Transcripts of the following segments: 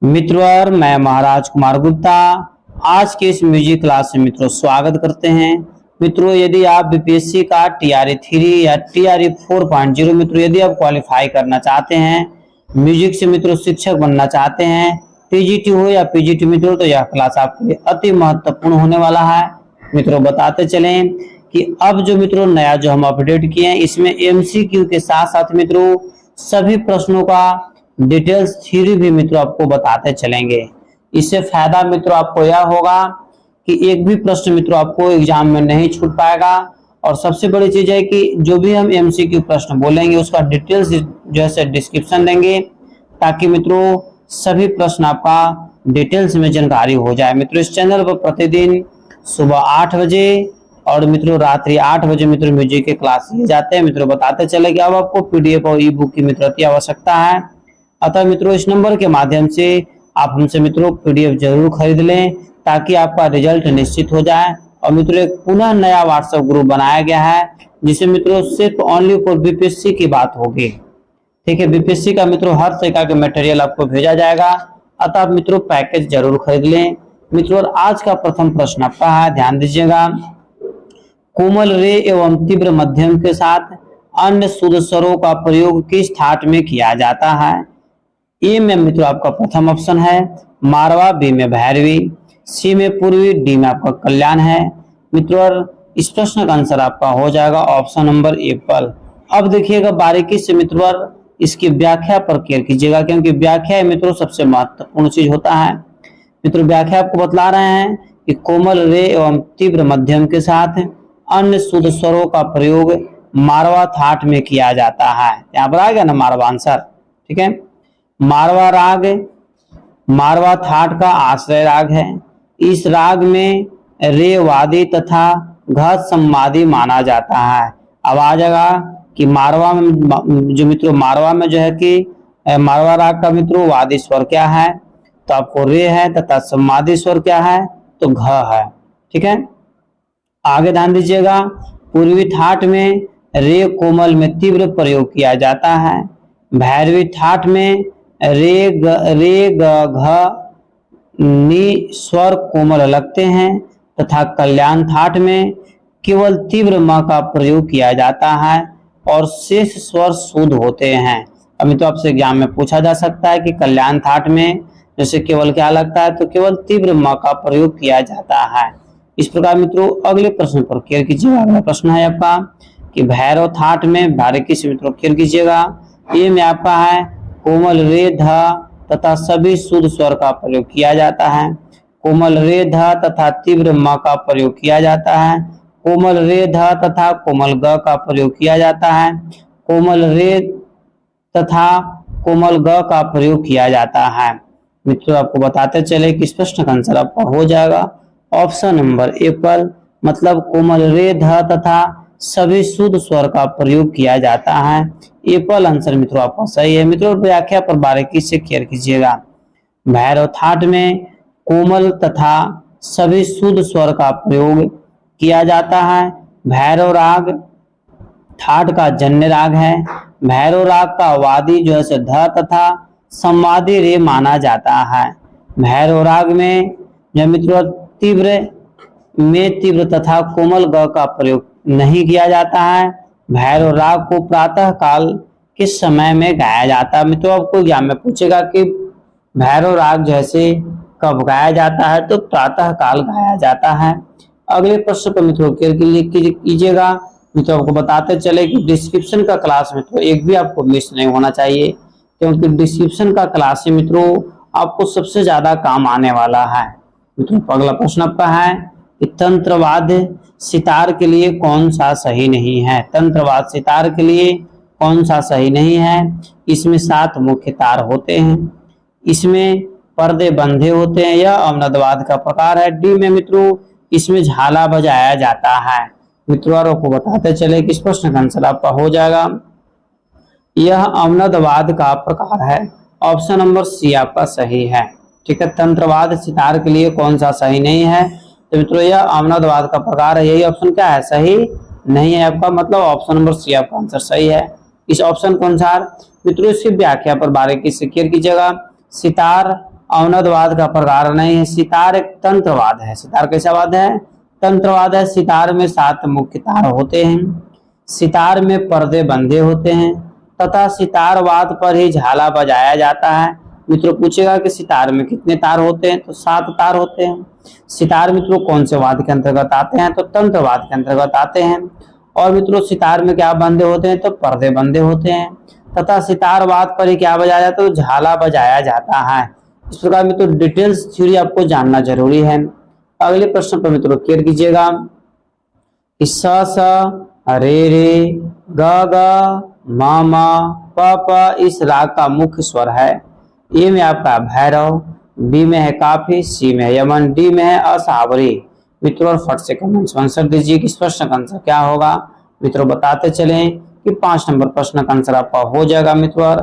मित्रों और मैं महाराज कुमार गुप्ता आज के इस म्यूजिक क्लास में मित्रों स्वागत करते हैं। मित्रों यदि आप बीपीएससी का टीआरई 3 या टीआरई 4.0 मित्रों यदि आप क्वालिफाई करना चाहते हैं, म्यूजिक से मित्रों शिक्षक बनना चाहते हैं, टीजीटी हो या पीजीटी मित्रों, तो यह क्लास आपके लिए अति महत्वपूर्ण होने वाला है। मित्रों बताते चलें कि अब जो मित्रों नया जो हम अपडेट किए हैं इसमें एमसीक्यू के साथ साथ मित्रों सभी प्रश्नों का डिटेल्स थ्योरी भी मित्रों आपको बताते चलेंगे। इससे फायदा मित्रों आपको यह होगा कि एक भी प्रश्न मित्रों आपको एग्जाम में नहीं छूट पाएगा। और सबसे बड़ी चीज है कि जो भी हम एमसीक्यू प्रश्न बोलेंगे उसका डिटेल्स जैसे डिस्क्रिप्शन देंगे ताकि मित्रों सभी प्रश्न आपका डिटेल्स में जानकारी हो जाए। मित्रों इस चैनल पर प्रतिदिन सुबह 8 बजे और मित्रों रात्रि 8 बजे मित्रों म्यूजिक के क्लास लिए जाते हैं। मित्रों बताते चले कि अब आपको पीडीएफ और ई बुक की मित्रों अति आवश्यकता है, अतः मित्रों इस नंबर के माध्यम से आप हमसे मित्रों पीडीएफ जरूर खरीद लें ताकि आपका रिजल्ट निश्चित हो जाए। और मित्रों एक पुनः नया व्हाट्सएप ग्रुप बनाया गया है जिसे मित्रों सिर्फ ओनली फॉर बीपीएससी की बात होगी। ठीक है, बीपीएससी का मित्रों हर तरह का मटेरियल आपको भेजा जाएगा, अतः आप मित्रों पैकेज जरूर खरीद लें। मित्रों आज का प्रथम प्रश्न आपका है, ध्यान दीजिएगा। कोमल रे एवं तीव्र मध्यम के साथ अन्य शुद्ध स्वरों का प्रयोग किस ठाट में किया जाता है? ए में मित्रों आपका प्रथम ऑप्शन है मारवा, बी में भैरवी, सी में पूर्वी, डी में आपका कल्याण है। मित्रों इस प्रश्न का आंसर आपका हो जाएगा ऑप्शन नंबर एप्पल। अब देखिएगा बारीकी से मित्रों इसकी व्याख्या पर केयर कीजिएगा क्योंकि व्याख्या मित्रों सबसे महत्वपूर्ण चीज होता है। मित्रों व्याख्या आपको बतला रहे हैं कि कोमल रे एवं तीव्र मध्यम के साथ अन्य शुद्ध स्वरों का प्रयोग मारवा थाट में किया जाता है। यहाँ पर आ गया ना मारवा आंसर। ठीक है, मारवा राग मारवा थाट का आश्रय राग है। इस राग में रे वादी तथा घ सम्मादी माना जाता है। अब आ जाएगा कि मारवा में जो मित्रों मारवा में जो है कि मारवा राग का मित्रों वादी स्वर क्या है, तो आपको रे है तथा सम्मादी स्वर क्या है, तो घ है। ठीक है, आगे ध्यान दीजिएगा। पूर्वी ठाट में रे कोमल में तीव्र प्रयोग किया जाता है। भैरवी ठाट में रे ग घ नी स्वर कोमल लगते हैं तथा कल्याण ठाट में केवल तीव्र म का प्रयोग किया जाता है और शेष स्वर शुद्ध होते हैं। अभी तो आपसे एग्जाम में पूछा जा सकता है कि कल्याण ठाट में जैसे केवल क्या लगता है, तो केवल तीव्र म का प्रयोग किया जाता है। इस प्रकार मित्रों अगले प्रश्न पर केयर कीजिएगा। अगला प्रश्न है आपका कि भैरव थाट में बारीकी से मित्रों केयर कीजिएगा। ये में आपका है कोमल रे ध तथा सभी शुद्ध स्वर का प्रयोग किया जाता है। कोमल रे ध तथा तीव्र म का प्रयोग किया जाता है। कोमल रे ध तथा कोमल ग का प्रयोग किया जाता है। कोमल रे तथा कोमल ग का प्रयोग किया जाता है। मित्रों आपको बताते चले कि इस प्रश्न का आंसर आपका हो जाएगा ऑप्शन नंबर एप्पल, मतलब कोमल रे ध तथा सभी शुद्ध स्वर का प्रयोग किया जाता है। एप्पल आंसर मित्रों आपका सही है। मित्रों व्याख्या पर बारीकी से केयर कीजिएगा। भैरव थाट में कोमल तथा सभी शुद्ध स्वर का प्रयोग किया जाता है। भैरव राग ठाट का जन्य राग है। भैरव राग का वादी जो है ध तथा सम्मादी रे माना जाता है। भैरव राग में जो मित्रों तीव्र तथा कोमल ग का प्रयोग नहीं किया जाता है। भैरव राग को प्रातः काल किस समय में गाया जाता है? मित्रों आपको एग्जाम में पूछेगा कि भैरव राग जैसे कब गाया जाता है, तो प्रातः काल गाया जाता है। अगले प्रश्न पर मित्रों कीजिएगा। मित्रों आपको बताते चले कि डिस्क्रिप्शन का क्लास मित्रों एक भी आपको मिस नहीं होना चाहिए क्योंकि डिस्क्रिप्शन का क्लास से मित्रों आपको सबसे ज्यादा काम आने वाला है। मित्रों अगला प्रश्न आपका है कि तंत्रवाद सितार के लिए कौन सा सही नहीं है? तंत्रवाद सितार के लिए कौन सा सही नहीं है? इसमें 7 मुख्य तार होते हैं, इसमें पर्दे बंधे होते हैं, यह अवनदवाद का प्रकार है। डी में मित्रों इसमें झाला बजाया जाता है। मित्रों आपको बताते चले कि इस प्रश्न का आंसर आपका हो जाएगा यह अवनदवाद का प्रकार है। ऑप्शन नंबर सी आपका सही है। ठीक है, तंत्रवाद सितार के लिए कौन सा सही नहीं है? तो मित्रों यह अवनदवाद का प्रकार है। यही ऑप्शन क्या है, सही नहीं है आपका, मतलब ऑप्शन नंबर सी आपका आंसर सही है। इस ऑप्शन के अनुसार मित्रों इसकी व्याख्या पर बारीकी से केयर कीजिएगा। सितार अवनदवाद का प्रकार नहीं है। सितार एक तंत्रवाद है। सितार कैसा वाद है? तंत्रवाद है। सितार में 7 मुख्य तार होते हैं, सितार में पर्दे बंधे होते हैं तथा सितारवाद पर ही झाला बजाया जाता है। मित्रों पूछेगा कि सितार में कितने तार होते हैं, तो 7 तार होते हैं। सितार मित्रों कौन से वाद के अंतर्गत आते हैं, तो तंत्रवाद के अंतर्गत आते हैं। और मित्रों सितार में क्या बंधे होते हैं, तो पर्दे बंधे होते हैं तथा सितारवाद पर ही क्या बजाया जाता है, तो झाला बजाया जाता है। इस प्रकार मित्रों डिटेल्स थ्योरी आपको जानना जरूरी है। अगले प्रश्न पर मित्रों केयर कीजिएगा कि स स रे रे ग ग म म प प इस राग का मुख्य स्वर है। ए में आपका भैरव, बी में है काफी, सी में है यमन, डी में है असावरी। मित्रों फट से कमेंट्स में आंसर दीजिए कि इस प्रश्न का आंसर क्या होगा। मित्रों बताते चलें कि 5 नंबर प्रश्न का आंसर आपका हो जाएगा मित्रों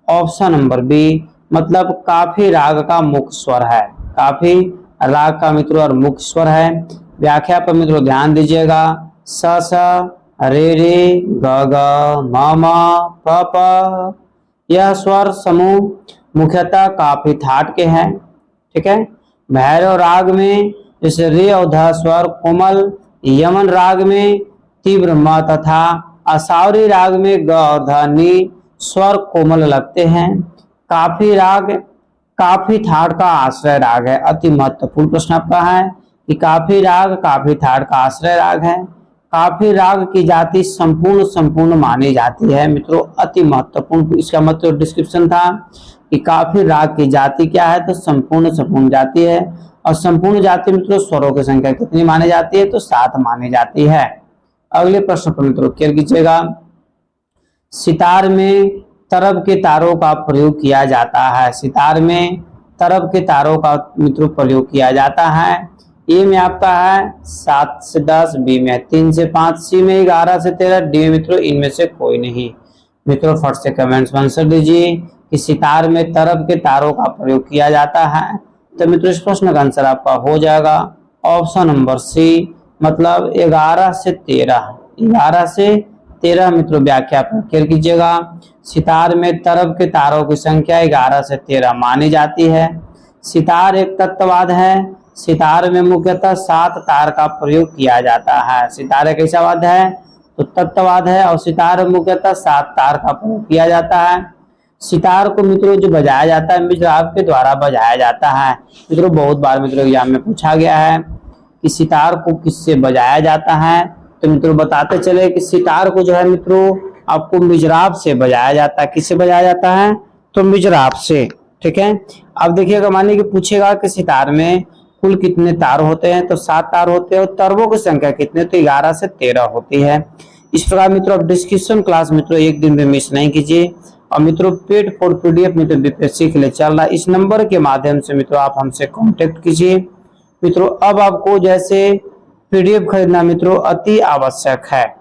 ऑप्शन नंबर बी, मतलब काफी राग का मुख्य स्वर है। काफी राग का मित्रों और मुख्य स्वर है। व्याख्या पर मित्रों ध्यान दीजिएगा। स स रे रे ग ग म म प प यह स्वर समूह मुख्यतः काफी थाट के हैं। ठीक है। भैरव राग में जैसे रे और ध स्वर कोमल, यमन राग में तीव्र म तथा असावरी राग में ग और ध नी स्वर कोमल लगते हैं। काफी राग काफी थाट का आश्रय राग है। अति महत्वपूर्ण प्रश्न आपका है कि काफी राग काफी थाट का आश्रय राग है। काफी राग की जाति संपूर्ण मानी जाती है। मित्रों अति महत्वपूर्ण, इसका मतलब डिस्क्रिप्शन था कि काफी राग की जाति क्या है, तो संपूर्ण जाति है। और संपूर्ण जाति मित्रों स्वरों की संख्या कितनी मानी जाती है, तो 7 मानी जाती है। अगले प्रश्न पर मित्रों केयर कीजिएगा। सितार में तरब के तारों का प्रयोग किया जाता है। सितार में तरब के तारों का मित्रों प्रयोग किया जाता है। ए में आपका है 7 से 10, बी में 3 से 5, सी में 11 से 13, डी में मित्रों इनमें से कोई नहीं। मित्रों फट से कमेंट्स में आंसर दीजिए कि सितार में तरब के तारों का प्रयोग किया जाता है। तो मित्रों इस प्रश्न का आंसर आपका हो जाएगा ऑप्शन नंबर सी, मतलब 11 से 13। 11 से 13 मित्रों व्याख्या पर केयर कीजिएगा। सितार में तरब के तारों की संख्या 11 से 13 मानी जाती है। सितार एक तत्ववाद है। सितार में मुख्यतः 7 तार का प्रयोग किया जाता है। सितार एक ऐसा वाद्य है तो तत्ववाद है और सितार में मुख्यतः 7 तार का प्रयोग किया जाता है। सितार को मित्रों जो बजाया जाता है मित्रों आपके द्वारा बजाया जाता है। मित्रों बहुत बार मित्रों एग्जाम में पूछा गया है कि सितार को किससे बजाया जाता है, तो मित्रों बताते चले कि सितार को जो है मित्रों आपको मिजराब से बजाया जाता है। किससे बजाया जाता है, तो मिजराब से। ठीक है। अब देखिएगा मानिए कि पूछेगा कि सितार में कुल कितने तार होते हैं, तो 7 तार होते हैं और तरबों की संख्या कितने, तो 11 से 13 होती है। इस प्रकार मित्रों अब डिस्क्रिप्शन क्लास मित्रों एक दिन में मिस नहीं कीजिए। और मित्रों पेड फॉर पीडीएफ मित्रों बीपीएससी के लिए चल रहा है। इस नंबर के माध्यम से मित्रों आप हमसे कांटेक्ट कीजिए। मित्रों अब आपको जैसे पीडीएफ खरीदना मित्रों अति आवश्यक है।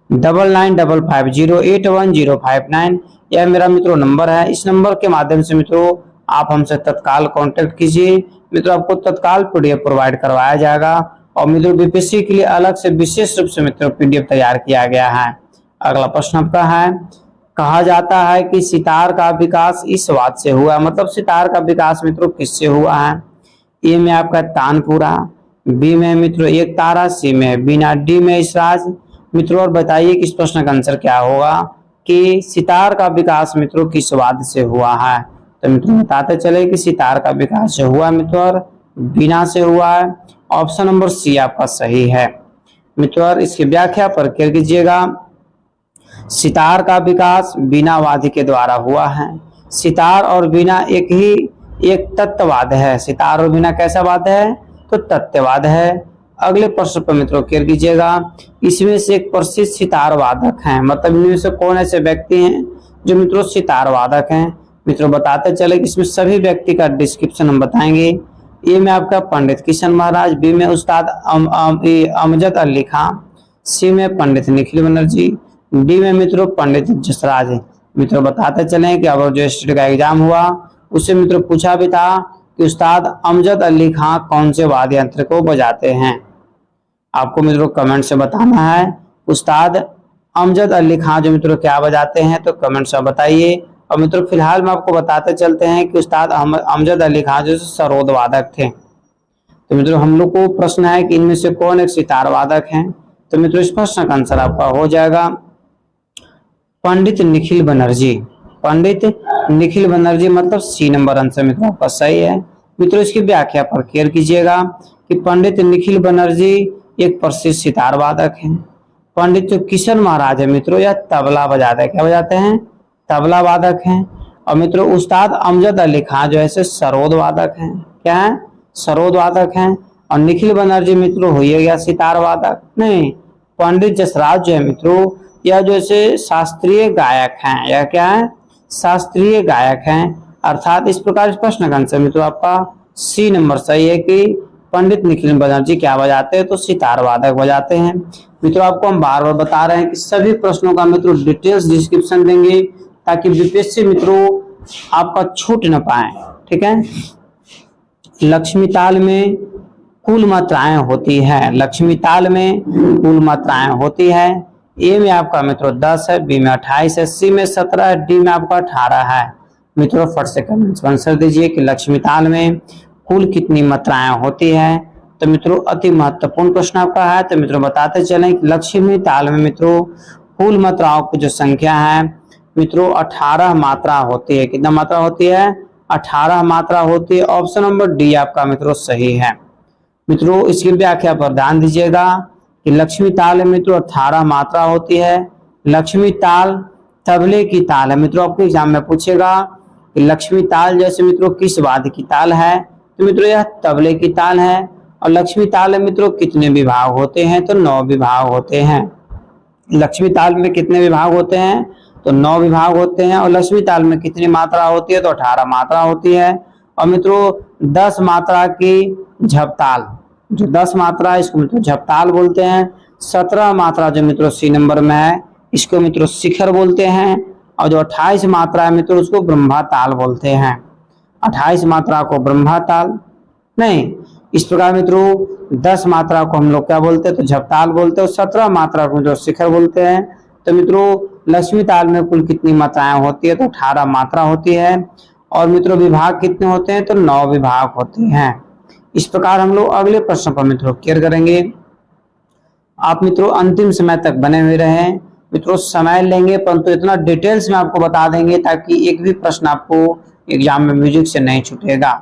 9955081059 यह मेरा मित्रों नंबर है। इस नंबर के माध्यम से मित्रों आप हमसे तत्काल कांटेक्ट कीजिए। मित्रों आपको तत्काल पीडीएफ प्रोवाइड करवाया जाएगा। और मित्रों बीपीएससी के लिए अलग से विशेष रूप से मित्रों पीडीएफ तैयार किया गया है। अगला प्रश्न आपका है, कहा जाता है कि सितार का विकास इस वाद से हुआ, मतलब सितार का विकास मित्रों किससे हुआ है। ए में आपका तानपुरा, बी में मित्रों एक तारा, सी में बीना, डी में इसराज। मित्रों और बताइए कि इस प्रश्न का आंसर क्या होगा कि सितार का विकास मित्रों किस वाद से हुआ है। तो मित्रों बताते चले कि सितार का विकास जो हुआ मित्रों बीना से हुआ है। ऑप्शन नंबर सी आपका सही है। मित्रों इसकी व्याख्या पर केयर कीजिएगा। सितार का विकास बीना वाद्य के द्वारा हुआ है। सितार और बीना एक तत्ववाद है। सितार और बीना कैसा वाद्य है, तो तत्ववाद है। अगले प्रश्न पर मित्रों केयर कीजिएगा। इसमें से एक प्रसिद्ध सितार वादक हैं, मतलब इनमें से कौन ऐसे व्यक्ति हैं जो मित्रों सितार वादक हैं। मित्रों बताते चले कि इसमें सभी व्यक्ति का डिस्क्रिप्शन हम बताएंगे। ए में आपका पंडित किशन महाराज, बी में उस्ताद अमजद अली खां, सी में पंडित निखिल बनर्जी, डी में मित्रों पंडित जसराज है। मित्रों बताते चले कि अब जो स्टेट का एग्जाम हुआ उससे मित्रों पूछा भी था कि उस्ताद अमजद अली खां कौन से वाद्य यंत्र को बजाते हैं। आपको मित्रों कमेंट से बताना है उस्ताद अमजद अली खां जो मित्रों क्या बजाते हैं, तो कमेंट से बताइए। और मित्रों फिलहाल में आपको बताते चलते हैं कि उस्ताद अमजद अली खान जो सरोद वादक थे। तो मित्रों हम लोग को प्रश्न है कि इनमें से कौन एक सितार वादक है। तो मित्रों इस प्रश्न का आंसर आपका हो जाएगा पंडित निखिल बनर्जी। पंडित निखिल बनर्जी मतलब सी नंबर आंसर मित्रों आपका सही है। मित्रों इसकी व्याख्या पर केयर कीजिएगा कि पंडित निखिल बनर्जी एक प्रसिद्ध सितार वादक हैं। पंडित जो किशन महाराज है मित्रों यह तबला बजाते हैं, क्या बजाते हैं, तबला वादक हैं। और मित्रों उस्ताद अमजद अली खान जो है सरोद वादक हैं, क्या है, सरोद वादक हैं। और निखिल बनर्जी मित्रों हो गया सितार वादक नहीं। पंडित जसराज जो है मित्रों यह जो है शास्त्रीय गायक हैं, यह क्या है, शास्त्रीय गायक हैं। अर्थात इस प्रकार इस प्रश्न का आंसर मित्रों आपका सी नंबर सही है कि पंडित निखिल बनर्जी क्या बजाते हैं, तो सितार वादक बजाते हैं। मित्रों आपको हम बार बार बता रहे हैं कि सभी प्रश्नों का मित्रों डिटेल्स डिस्क्रिप्शन देंगे ताकि बीपीएससी मित्रों आपका छूट न पाए, ठीक है। लक्ष्मी ताल में कुल मात्राएं होती है, लक्ष्मी ताल में कुल मात्राएं होती है। ए में आपका मित्रों 10 है, बी में 28 है, सी में 17 है, डी में आपका 18 है। मित्रों फट से कमेंट्स आंसर दीजिए कि लक्ष्मी ताल में कुल कितनी मात्राएं होती है। तो मित्रों अति महत्वपूर्ण प्रश्न आपका है। तो मित्रों बताते चलें कि लक्ष्मी ताल में मित्रों कुल मात्राओं की जो संख्या है मित्रों 18 मात्रा होती है। कितना मात्रा होती है, 18 मात्रा होती है। ऑप्शन नंबर डी आपका मित्रों सही है। मित्रों इसकी व्याख्या पर ध्यान दीजिएगा कि लक्ष्मी ताल में मित्रों 18 मात्रा होती है। लक्ष्मी ताल तबले की ताल है। मित्रों आपको एग्जाम में पूछेगा कि लक्ष्मी ताल जैसे मित्रों किस वाद्य की ताल है, तो मित्रों यह तबले की ताल है। और लक्ष्मी ताल में मित्रों कितने विभाग होते हैं, तो 9 विभाग होते हैं। लक्ष्मी ताल में कितने विभाग होते हैं, तो 9 विभाग होते हैं। और लक्ष्मी ताल में कितनी मात्रा होती है, तो 18 मात्रा होती है। और मित्रों 10 मात्रा की झपताल, जो 10 मात्रा इसको मित्रों झपताल बोलते हैं। 17 मात्रा जो मित्रों सी नंबर में है इसको मित्रों शिखर बोलते हैं। और जो 28 मात्रा है मित्रों उसको ब्रह्मा ताल बोलते हैं। 28 मात्रा को ब्रह्मा ताल नहीं, इस प्रकार मित्रों 10 मात्रा को हम लोग क्या बोलते हैं, तो झपताल बोलते हैं। और 17 मात्रा को जो शिखर बोलते हैं। तो मित्रों लक्ष्मी ताल में कुल कितनी मात्राएं होती है, तो 18 मात्रा होती है। और मित्रों विभाग कितने होते हैं, तो 9 विभाग होते हैं। इस प्रकार हम लोग अगले प्रश्न पर मित्रों क्लियर करेंगे। आप मित्रों अंतिम समय तक बने हुए रहें। मित्रों समय लेंगे परंतु इतना डिटेल्स में आपको बता देंगे ताकि एक भी प्रश्न आपको एग्जाम में म्यूजिक से नहीं छूटेगा।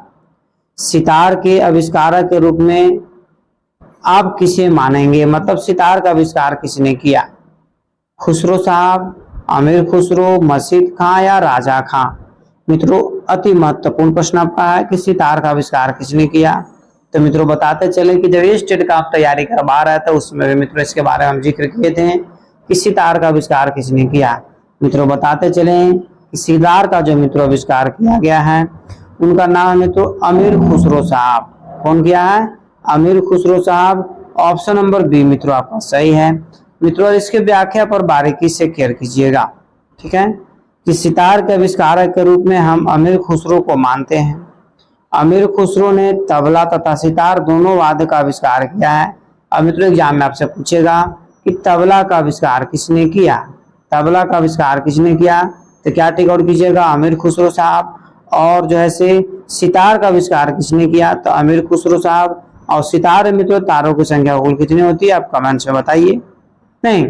सितार के आविष्कारक के रूप में आप किसे मानेंगे, मतलब सितार का आविष्कार किसने किया, खुसरो साहब, अमीर खुसरो, मशीद खां या राजा खां। मित्रों अति महत्वपूर्ण प्रश्न आपका है कि सितार का आविष्कार किसने किया। तो मित्रों बताते चले कि जब स्टेट का आप तैयारी करवा रहे थे उसमें भी मित्रों इसके बारे में हम जिक्र किए थे कि सितार का आविष्कार किसने किया। मित्रों बताते चले कि सितार का जो मित्रों आविष्कार किया गया है उनका नाम है मित्रों अमीर खुसरो साहब। कौन किया है, अमीर खुसरो साहब। ऑप्शन नंबर बी मित्रों आपका सही है। मित्रों इसके व्याख्या पर बारीकी से केयर कीजिएगा, ठीक है, कि सितार के आविष्कारक के रूप में हम अमीर खुसरो को मानते हैं। अमीर खुसरो ने तबला तथा सितार दोनों वाद्य का आविष्कार किया है। अब मित्रों एग्जाम में आपसे पूछेगा कि तबला का आविष्कार किसने किया, तबला का आविष्कार किसने किया, तो क्या टिक आउट कीजिएगा, अमीर खुसरो साहब। और जो है सितार का आविष्कार किसने किया, तो अमीर खुसरो साहब। और सितार मित्रों तारों की संख्या कुल कितनी होती है, आप कमेंट्स में बताइए। नहीं,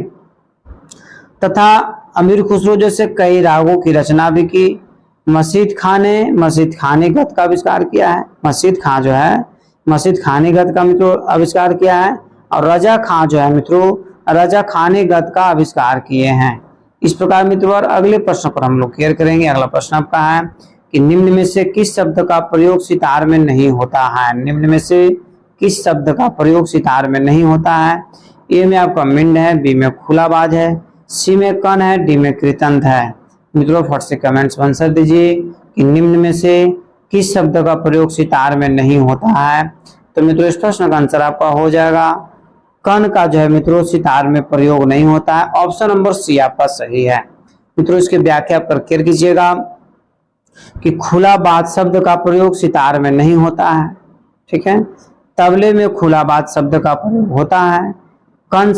तथा अमीर खुसरो जैसे कई रागों की रचना भी की। मशीद खां ने गत का आविष्कार किया है। मशीद खां जो है मशीद खां ने गत का मित्रों आविष्कार किया है। और रजा खां जो है मित्रों रजा खां ने गत का आविष्कार किए हैं। इस प्रकार मित्रों और अगले प्रश्न पर हम लोग क्लियर करेंगे। अगला प्रश्न आपका है कि निम्न में से किस शब्द का प्रयोग सितार में नहीं होता है, निम्न में से किस शब्द का प्रयोग सितार में नहीं होता है। ए में आपका मिंड है, बी में खुलाबाज है, सी में कण है, डी में कृतंत है। मित्रों फट से कमेंट्स में आंसर दीजिए कि निम्न में से किस शब्द का प्रयोग सितार में नहीं होता है। तो मित्रों इस प्रश्न का आंसर आपका हो जाएगा कण का जो है मित्रों सितार में प्रयोग नहीं होता है। ऑप्शन नंबर सी आपका सही है। मित्रों इसकी व्याख्या पर क्लियर कीजिएगा कि खुलाबाज शब्द का प्रयोग सितार में नहीं होता है, ठीक है। तबले में खुलाबाज शब्द का प्रयोग होता है। कण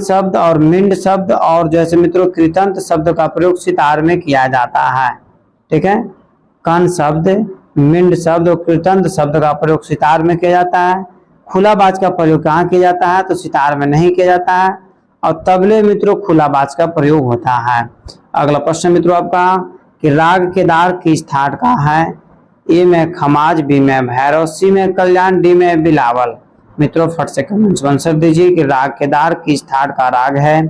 शब्द और मिंड शब्द और जैसे मित्रों कृतंत शब्द का प्रयोग सितार में किया जाता है। ठीक है, कण शब्द, मिंड शब्द और कृतंत शब्द का प्रयोग सितार में किया जाता है। खुला बाज का प्रयोग कहाँ किया जाता है? तो सितार में नहीं किया जाता है। और तबले मित्रों खुला बाज का प्रयोग होता है। अगला प्रश्न मित्रों आपका कि राग केदार किस ठाट का है? ए में खमाज, बी में भैरव, सी में कल्याण, डी में बिलावल। मित्रों फट से कमेंट्स में आंसर दीजिए कि राग केदार किस ठाट का राग है।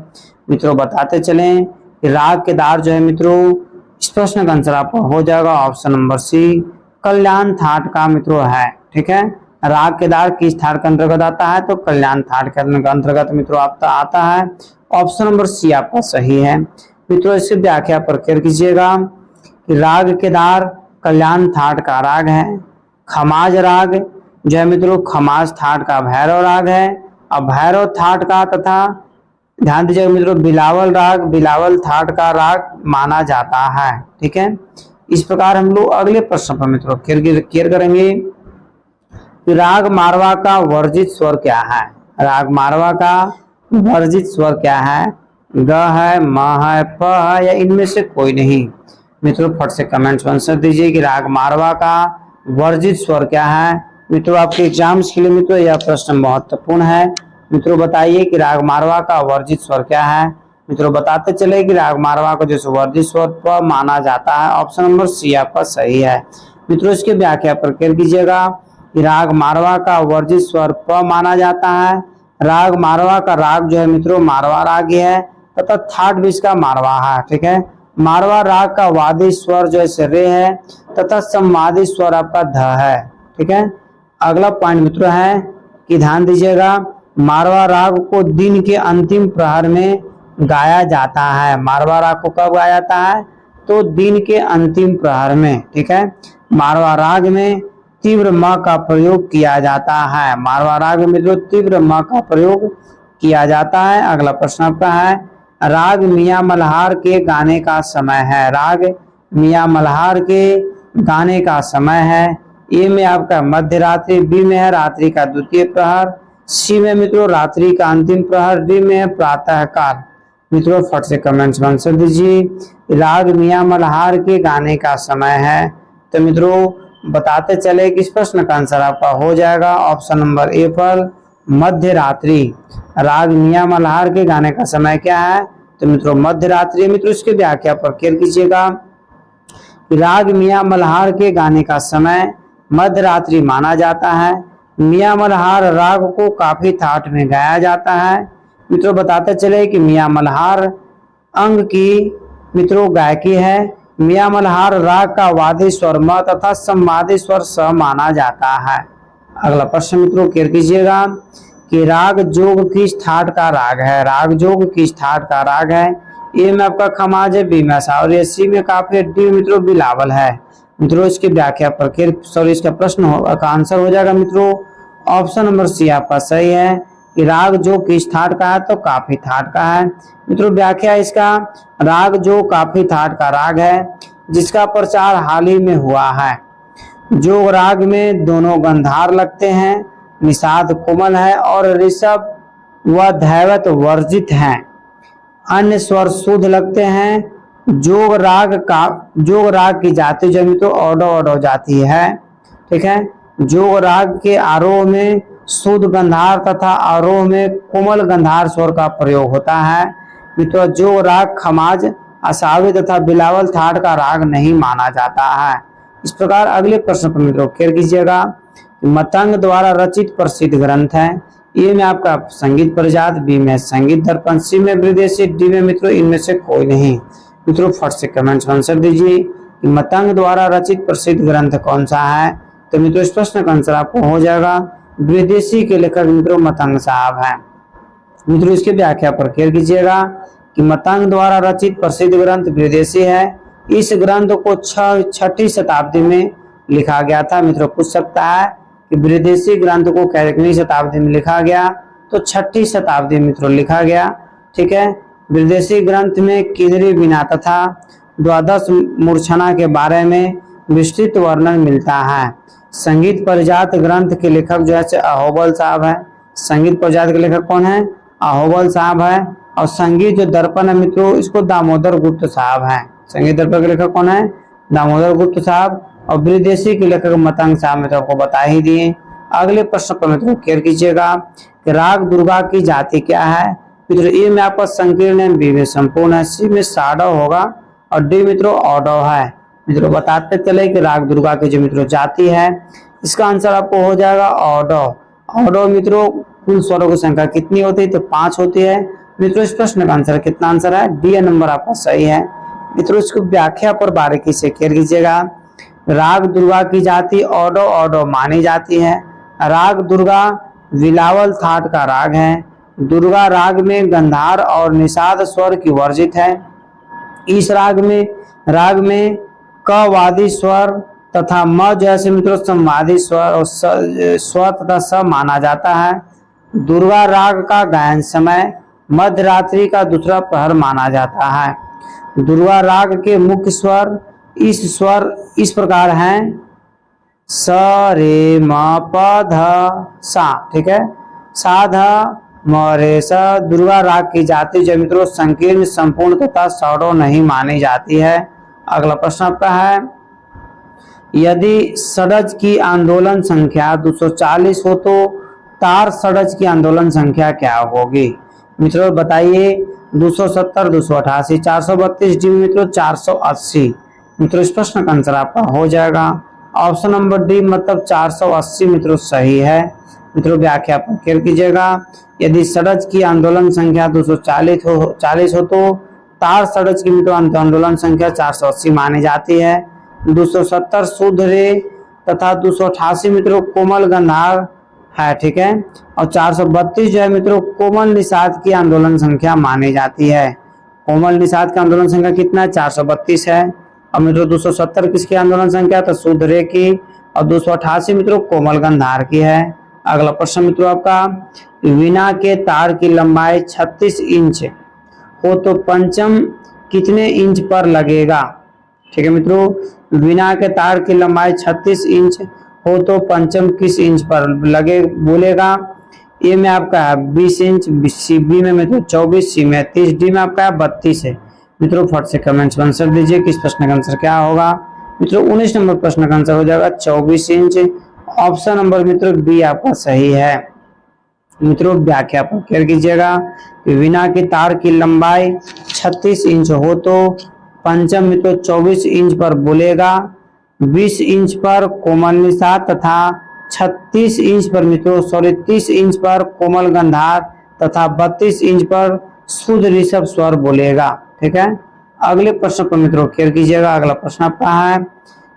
मित्रों बताते चलें कि राग केदार जो है मित्रों, इस प्रश्न का आंसर आपका हो जाएगा ऑप्शन नंबर सी, कल्याण ठाट का मित्रों है। ठीक है, राग केदार किस ठाट के अंतर्गत आता है? तो कल्याण ठाट के अंतर्गत मित्रों आपका आता है। ऑप्शन नंबर सी आपका सही है। मित्रों इसकी व्याख्या पर क्लियर कीजिएगा कि राग केदार कल्याण ठाट का राग है। खमाज राग जो है मित्रों, खमाज ठाट का भैरव राग है और भैरव ठाट का, तथा ध्यान दीजिएगा मित्रों बिलावल राग बिलावल ठाट का राग माना जाता है। ठीक है, इस प्रकार हम लोग अगले प्रश्न पर मित्रों क्लियर करेंगे कि राग मारवा का वर्जित स्वर क्या है? राग मारवा का वर्जित स्वर क्या है? ग है, म है, प है या इनमें से कोई नहीं? मित्रों फट से कमेंट्स में आंसर दीजिए कि राग मारवा का वर्जित स्वर क्या है। मित्रों आपके एग्जाम्स के लिए मित्रों यह प्रश्न महत्वपूर्ण है। मित्रों बताइए कि राग मारवा का वर्जित स्वर क्या है। मित्रों बताते चले कि राग मारवा को जैसे वर्जित स्वर प माना जाता है। ऑप्शन नंबर सी आपका सही है। मित्रों इसकी व्याख्या पर क्लियर कीजिएगा कि राग मारवा का वर्जित स्वर प माना जाता है। राग मारवा का राग जो है मित्रों मारवा राग है तथा थाट भी इसका मारवा है। ठीक है, मारवा राग का वादी स्वर जो है रे है तथा संवादी स्वर आपका ध है। ठीक है, अगला पॉइंट मित्रों है कि ध्यान दीजिएगा मारवा राग को दिन के अंतिम प्रहर में गाया जाता है। मारवा राग को कब गाया जाता है? तो दिन के अंतिम प्रहर में। ठीक है, मारवा राग में तीव्र म का प्रयोग किया जाता है। मारवा राग में मित्रों तीव्र म का प्रयोग किया जाता है। अगला प्रश्न आपका है राग मियां मल्हार के गाने का समय है। राग मियां मल्हार के गाने का समय है। ए में आपका मध्य रात्रि, बी में है रात्रि का द्वितीय प्रहर, सी में मित्रों रात्रि का अंतिम प्रहर, डी में है प्रातः काल। मित्रों फट से कमेंट्स में आंसर दीजिए। राग मियां मल्हार के गाने का समय है। तो मित्रों बताते चले कि इस प्रश्न का आंसर आपका हो जाएगा ऑप्शन नंबर ए पर मध्य रात्रि। राग मियां मल्हार के गाने का समय क्या है? तो मित्रों मध्य रात्रि। मित्रों इसकी व्याख्या पर क्लियर कीजिएगा। राग मियां मल्हार के गाने का समय मध्य रात्रि माना जाता है। मियां मल्हार राग को काफी ठाट में गाया जाता है। मित्रों बताते चले कि मियां मल्हार अंग की मित्रों गायकी है। मियां मल्हार राग का वादी स्वर म तथा संवादी स्वर स माना जाता है। अगला प्रश्न मित्रों क्लियर कीजिएगा कि राग जोग किस ठाट का राग है। राग जोग किस ठाट का राग है? ए में आपका खमाज है, बी में सावरी, सी में काफी है, डी मित्रों बिलावल है। मित्रों इसकी व्याख्या पर इसका प्रश्न का आंसर हो जाएगा मित्रों ऑप्शन नंबर सी आपका सही है कि राग जो किस ठाट का है? तो काफी ठाट का है। मित्रों व्याख्या इसका राग जो काफी ठाट का राग है जिसका प्रचार हाल ही में हुआ है। जोग राग में दोनों गंधार लगते हैं, निषाद कोमल है और ऋषभ व धैवत वर्जित हैं, अन्य स्वर शुद्ध लगते हैं। जोग राग की जाति जो मित्रों ऑडो जाती है। ठीक है, जोग राग के आरोह में शुद्ध गंधार तथा आरोह में कोमल गंधार स्वर का प्रयोग होता है। मित्रों जोग राग खमाज, असावी तथा बिलावल ठाट का राग नहीं माना जाता है। इस प्रकार अगले प्रश्न पर मित्रों क्लियर कीजिएगा। मतंग द्वारा रचित प्रसिद्ध ग्रंथ है। ए में आपका संगीत परिजात, बी में संगीत दर्पण, सी में विदेशी, डी में मित्रों इनमें से कोई नहीं। मित्रों फट से कमेंट्स में आंसर दीजिए कि मतंग द्वारा रचित प्रसिद्ध ग्रंथ कौन सा है। तो मित्रों इस प्रश्न का आंसर आपको हो जाएगा विदेशी के लेखक मित्रों मतंग साहब हैं। मित्रों इसकी व्याख्या पर क्लियर कीजिएगा कि मतंग द्वारा रचित प्रसिद्ध ग्रंथ विदेशी है। इस ग्रंथ को 6ठी शताब्दी में लिखा गया था। मित्रों पूछ सकता है कि विदेशी ग्रंथ को कितनी शताब्दी में लिखा गया? तो 6ठी शताब्दी में मित्रों लिखा गया। ठीक है, विदेशी ग्रंथ में किन्नरी वीणा तथा द्वादश मूर्छना के बारे में विस्तृत वर्णन मिलता है। संगीत परिजात ग्रंथ के लेखक जो है अहोबल साहब है। संगीत परिजात के लेखक कौन है? अहोबल साहब है। और संगीत जो दर्पण है मित्रों, इसको दामोदर गुप्त साहब हैं। संगीत दर्पण के लेखक कौन है? दामोदर गुप्त साहब। और विदेशी के लेखक मतंग साहब में तो आपको बता ही दिए। अगले प्रश्न पर मित्रों केयर कीजिएगा कि राग दुर्गा की जाति क्या है। मित्रों ए में आपका संकीर्ण है, बी में संपूर्ण है, सी में साडव होगा और डी मित्रों औडव है। मित्रों बताते चले कि राग दुर्गा की जो मित्रों जाति है, इसका आंसर आपको हो जाएगा औडव। औडव मित्रों कुल स्वरों की संख्या कितनी होती है? तो 5 होती है। मित्रों इस प्रश्न का आंसर कितना आंसर है? डी नंबर आपका सही है। मित्रों इसको व्याख्या पर बारीकी से केयर कीजिएगा। राग दुर्गा की जाति औडव औडव मानी जाती है। राग दुर्गा विलावल थाट का राग है। दुर्गा राग में गंधार और निषाद स्वर की वर्जित है। इस राग में क वादी स्वर तथा म जैसे मित्रों संवादी स्वर और स्वर तथा स माना जाता है। दुर्गा राग का गायन समय मध्य रात्रि का दूसरा प्रहर माना जाता है। दुर्गा राग के मुख्य स्वर इस प्रकार हैं स रे म प ध सा, ठीक है, सा ध म रे स। दुर्गा राग की जाति जो मित्रों संकीर्ण संपूर्ण तथा सौडव नहीं मानी जाती है। अगला प्रश्न आपका है, यदि षड्ज की आंदोलन संख्या 240 हो तो तार षड्ज की आंदोलन संख्या क्या होगी? मित्रों बताइए 270, 288, 432, डी मित्रों 480। मित्रों इस प्रश्न का आंसर आपका हो जाएगा ऑप्शन नंबर डी मतलब 480 मित्रों सही है। मित्रों व्याख्या पर केयर कीजिएगा। यदि षड्ज की आंदोलन संख्या 240 हो तो तार षड्ज की मित्रों आंदोलन संख्या 480 मानी जाती है। 270 शुद्ध रे तथा 288 मित्रों कोमल गंधार है, ठीक है, और 432 जो है मित्रों कोमल निषाद की आंदोलन संख्या मानी जाती है। कोमल निषाद की आंदोलन संख्या कितना है? 432 है। और मित्रों 270 किसकी आंदोलन संख्या? तो शुद्ध रे की। और 288 मित्रों कोमल गंधार की है। अगला प्रश्न मित्रों आपका, वीणा के तार की लंबाई 36 इंच हो तो पंचम कितने इंच पर लगेगा? ठीक है मित्रों, वीणा के तार की लंबाई 36 इंच हो तो पंचम किस इंच पर लगे बोलेगा? ए में आपका है 20 इंच, बी में मित्रों 24, सी में 30, डी में आपका है 32 है। मित्रों फट से कमेंट्स में आंसर दीजिए कि इस प्रश्न का आंसर क्या होगा। मित्रों 19 नंबर प्रश्न का आंसर हो जाएगा 24 इंच। ऑप्शन नंबर मित्रों बी आपका सही है। मित्रों व्याख्या पर केयर कीजिएगा कि वीणा की तार की लंबाई 36 इंच हो तो पंचम मित्रों 24 इंच पर बोलेगा, 20 इंच पर कोमल निषाद तथा 36 इंच पर मित्रों 30 इंच पर कोमल गंधार तथा 32 इंच पर शुद्ध ऋषभ स्वर बोलेगा। ठीक है, अगले प्रश्न पर मित्रों केयर कीजिएगा। अगला प्रश्न आपका है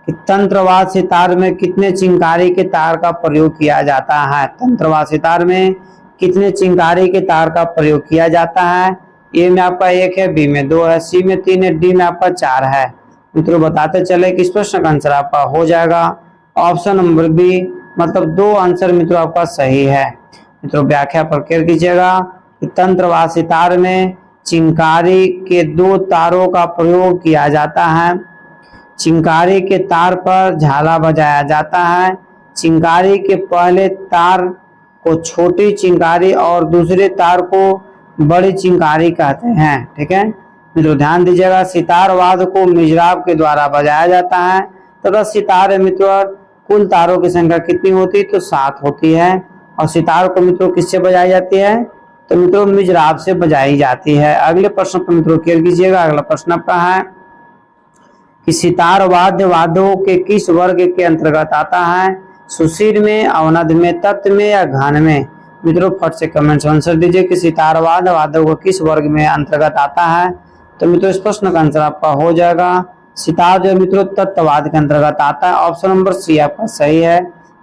कि तंत्रवाद सितार में कितने चिंकारी के तार का प्रयोग किया जाता है? तंत्रवाद सितार में कितने चिंकारी के तार का प्रयोग किया जाता है? ए में आपका 1 है, बी में 2 है, सी में 3 है, डी में आपका 4 है। मित्रों बताते चले कि इस प्रश्न का आंसर आपका हो जाएगा ऑप्शन नंबर बी मतलब 2 आंसर मित्रों आपका सही है। मित्रों व्याख्या पर केयर कीजिएगा कि तंत्रवाद सितार में चिंकारी के 2 तारों का प्रयोग किया जाता है। चिंकारी के तार पर झाला बजाया जाता है। चिंकारी के पहले तार को छोटी चिंकारी और दूसरे तार को बड़ी चिंकारी कहते हैं। ठीक है मित्रों ध्यान दीजिएगा, सितार वाद्य को मिजराब के द्वारा बजाया जाता है तथा सितार मित्रों कुल तारों की संख्या कितनी होती है? तो 7 होती है। और सितार को मित्रों किससे बजाई जाती है? तो मित्रों मिजराब से बजाई जाती है। अगले प्रश्न पर मित्रों केयर कीजिएगा। अगला प्रश्न आपका है कि सितार वाद्य वाद्यों के किस वर्ग के अंतर्गत आता है? सुशीर में, अवनद में, तत्व में या घन में? मित्रों फट से कमेंट्स आंसर दीजिए कि सितार वाद्य वाद्यों को किस वर्ग में अंतर्गत आता है। तो मित्रों इस प्रश्न का आंसर आपका हो जाएगा सितार जो मित्रों तत्ववाद के अंतर्गत आता है। ऑप्शन नंबर सी आपका सही है।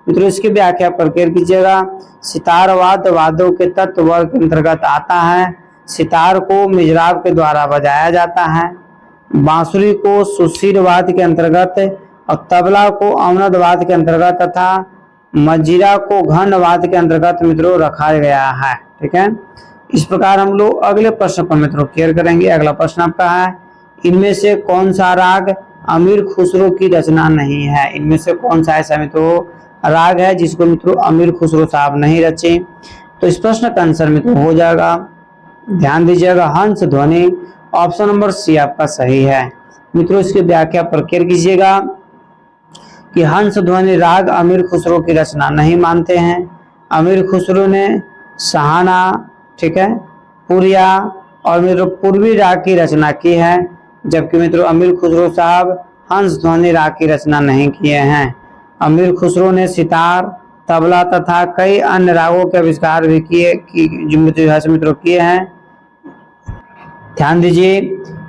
मित्रों इसकी व्याख्या पर केयर कीजिएगा। सितार वाद्य वाद्यों के तत्व वर्ग के अंतर्गत आता है। सितार को मिजराब के द्वारा बजाया जाता है, बांसुरी को सुशीरवाद के अंतर्गत और तबला को अवनदवाद के अंतर्गत तथा मजीरा को घनवाद के अंतर्गत मित्रों रखा गया है। ठीक है, इस प्रकार हम लोग अगले प्रश्न पर मित्रों केयर करेंगे। अगला प्रश्न आपका है इनमें से कौन सा राग अमीर खुसरो की रचना नहीं है? इनमें से कौन सा ऐसा मित्रों राग है जिसको मित्रों अमीर खुसरो साहब नहीं रचे? तो इस प्रश्न का आंसर मित्रों हो जाएगा, ध्यान दीजिएगा, हंस ध्वनि। ऑप्शन नंबर सी आपका सही है। मित्रों इसकी व्याख्या पर केयर कीजिएगा कि हंस ध्वनि राग अमीर खुसरो की रचना नहीं मानते हैं। अमीर खुसरो ने सहाना, ठीक है, पुरिया और मित्रों पूर्वी राग की रचना की है, जबकि मित्रों अमीर खुसरो साहब हंस ध्वनि राग की रचना नहीं किए हैं। अमीर खुसरो ने सितार, तबला तथा कई अन्य रागों के आविष्कार भी मित्रों किए हैं। ध्यान दीजिए,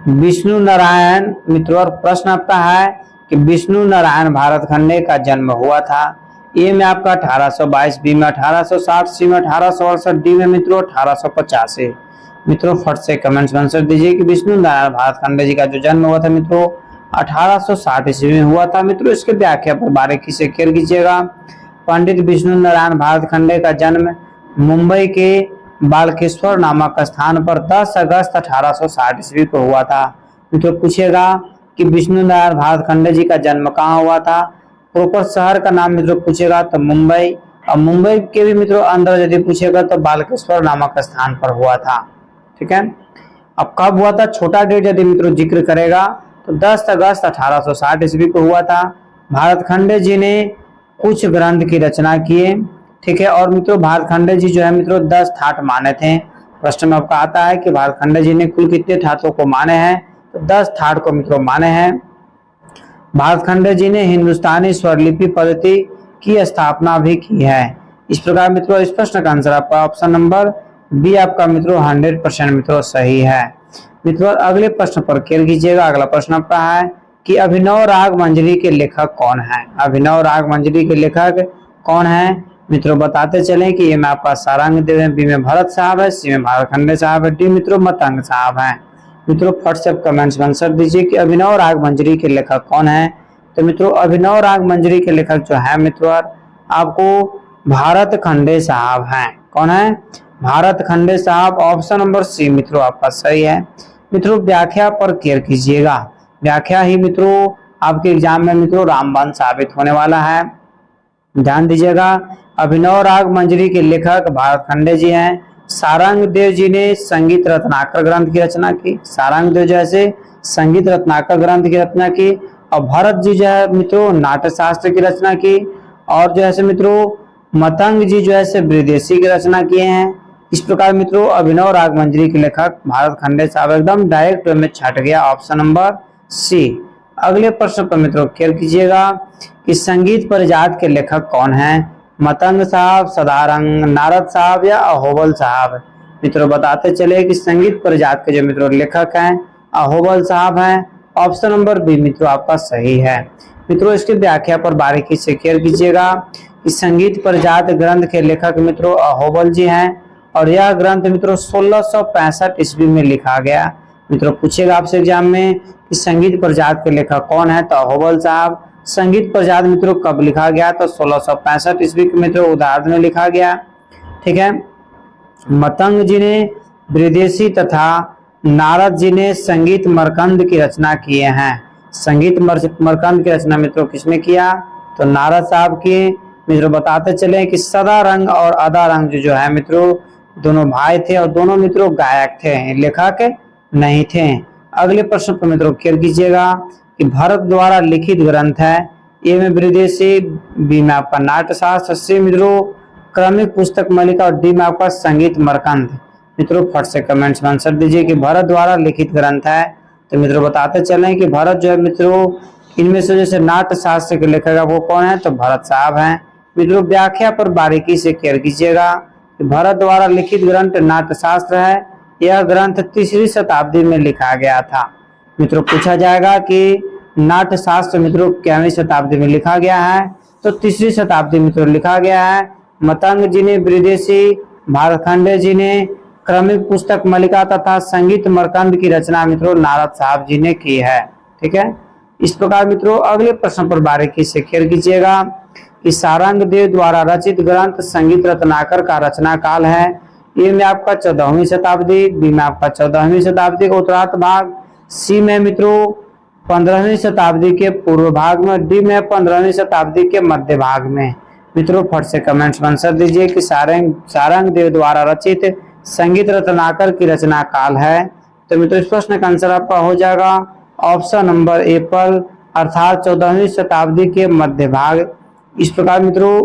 विष्णु नारायण मित्रों, और प्रश्न आपका है कि विष्णु नारायण भारत खंडे का जन्म हुआ था। ए में आपका 1822, बी में 1860, सी में 1868, डी में मित्रों 1885। मित्रों फट से कमेंट्स में आंसर दीजिए कि विष्णु नारायण भारत खंडे जी का जो जन्म हुआ था मित्रों 1860 ईस्वी में हुआ था। मित्रों इसके व्याख्या पर बारीकी से केयर कीजिएगा। पंडित विष्णु नारायण भारत खंडे का जन्म मुंबई के बालकेश्वर नामक स्थान पर 10 अगस्त 1860 ईस्वी को हुआ था। मित्रों पूछेगा कि विष्णु नारायण भारत खंडे जी का जन्म कहाँ हुआ था, प्रॉपर शहर का नाम मित्रों पूछेगा तो मुंबई, और मुंबई के भी मित्रों अंदर यदि पूछेगा तो बालकेश्वर नामक स्थान पर हुआ था। ठीक है, अब कब हुआ था, छोटा डेट यदि मित्रों जिक्र करेगा तो 10 अगस्त 1860 ईस्वी को हुआ था। भारत खंडे जी ने कुछ ग्रंथ की रचना किए, ठीक है, और मित्रों भारत खंडे जी जो है मित्रों 10 ठाट माने थे। प्रश्न में आपका आता है कि भारत खंडे जी ने कुल कितने ठाटों को माने हैं, तो 10 ठाट को मित्रों माने हैं। भारत खंडे जी ने हिंदुस्तानी स्वरलिपि पद्धति की स्थापना भी की है। इस प्रकार मित्रों इस प्रश्न का आंसर आपका ऑप्शन नंबर बी आपका मित्रों 100% मित्रों सही है। मित्रों अगले प्रश्न पर केयर कीजिएगा। अगला प्रश्न आपका है कि अभिनव राग मंजरी के लेखक कौन है। अभिनव राग मंजरी के लेखक कौन है मित्रों बताते चलें कि ये में आपका सारंग देव है, बी में भरत साहब है, सी में भारत खंडे साहब है, डी मित्रों मतंग साहब है। मित्रों फट से कमेंट्स में आंसर दीजिए कि अभिनव राग मंजरी के लेखक कौन है। तो मित्रों अभिनव राग मंजरी के लेखक जो है मित्रों आपको भारत खंडे साहब हैं। कौन है, भारत खंडे साहब। ऑप्शन नंबर सी मित्रों आपका सही है। मित्रों व्याख्या पर केयर कीजिएगा, व्याख्या ही मित्रों आपके एग्जाम में मित्रों रामबाण साबित होने वाला है। ध्यान दीजिएगा, अभिनव राग मंजरी के लेखक भारत खंडे जी हैं। सारंग देव जी ने संगीत रत्नाकर ग्रंथ की रचना की। सारंग देव जैसे संगीत रत्नाकर ग्रंथ की रचना की, और भरत जी जो है मित्रों नाट्य शास्त्र की रचना की, और जो है मित्रों मतंग जी जो है विदेशी की रचना किए हैं। इस प्रकार मित्रों अभिनव राग मंजरी के लेखक भारत खंडे साहब एकदम डायरेक्ट वे में छट गया, ऑप्शन नंबर सी। अगले प्रश्न पर मित्रों केयर कीजिएगा कि संगीत परिजात के लेखक कौन हैं। मतंग साहब, सदारंग, नारद साहब या अहोबल साहब। मित्रों बताते चले कि संगीत परिजात के जो मित्रों लेखक हैं अहोबल साहब हैं। ऑप्शन नंबर बी मित्रों आपका सही है। मित्रों इसकी व्याख्या पर बारीकी से केयर कीजिएगा कि संगीत परिजात ग्रंथ के लेखक मित्रों अहोबल जी हैं, और यह ग्रंथ मित्रों 1665 ईस्वी में लिखा गया। मित्रों पूछेगा आपसे एग्जाम में कि संगीत परिजात के लेखक कौन है, तो अहोबल साहब। संगीत परिजात मित्रों कब लिखा गया, तो 1665 ईस्वी के मित्रों उत्तरार्ध में लिखा गया। ठीक है, मतंग जी ने विदेशी तथा नारद जी ने संगीत मरकंद की रचना किए हैं। संगीत मरकंद की रचना मित्रों किसने किया, तो नारद साहब की। मित्रों बताते चले कि सदारंग और अदारंग जो है मित्रों दोनों भाई थे, और दोनों मित्रों गायक थे, लेखक नहीं थे। अगले प्रश्न पर मित्रों केयर कीजिएगा कि भरत द्वारा लिखित ग्रंथ है। ए में विदेशी, बी में आपका नाट्य शास्त्र, सी मित्रों क्रमिक पुस्तक मालिका, और डी में आपका संगीत मरकंद। मित्रों फट से कमेंट्स में आंसर दीजिए कि भरत द्वारा लिखित ग्रंथ है। तो मित्रों बताते चलें कि भरत जो है मित्रों इनमें से जैसे नाट्य शास्त्र के लेखक है वो कौन है, तो भरत साहब हैं। मित्रों व्याख्या पर बारीकी से केयर कीजिएगा कि भरत द्वारा लिखित ग्रंथ नाट्य शास्त्र है। यह ग्रंथ 3री शताब्दी में लिखा गया था। मित्रों पूछा जाएगा कि नाट्य शास्त्र मित्रों कितवीं शताब्दी में लिखा गया है, तो 3री शताब्दी मित्रों लिखा गया है। मतंग जी ने विदेशी, भारत खंडे जी ने क्रमिक पुस्तक मालिका तथा संगीत मरकंद की रचना मित्रों नारद साहब जी ने की है। ठीक है, इस प्रकार मित्रों अगले प्रश्न पर बारीकी से केयर कीजिएगा कि सारंग देव द्वारा रचित ग्रंथ संगीत रत्नाकर का रचना काल है। ए में आपका 14वीं शताब्दी, बी में आपका 14वीं शताब्दी का उत्तरार्ध भाग, सी में मित्रों 15वीं शताब्दी के पूर्व भाग में, डी में 15वीं शताब्दी के मध्य भाग में। मित्रों फट से कमेंट्स में आंसर दीजिए कि सारंग देव द्वारा रचित संगीत रत्नाकर की रचना काल है। तो मित्रों इस प्रश्न का आंसर आपका हो जाएगा ऑप्शन नंबर एप्पल अर्थात 14वीं शताब्दी के मध्य भाग। इस प्रकार मित्रों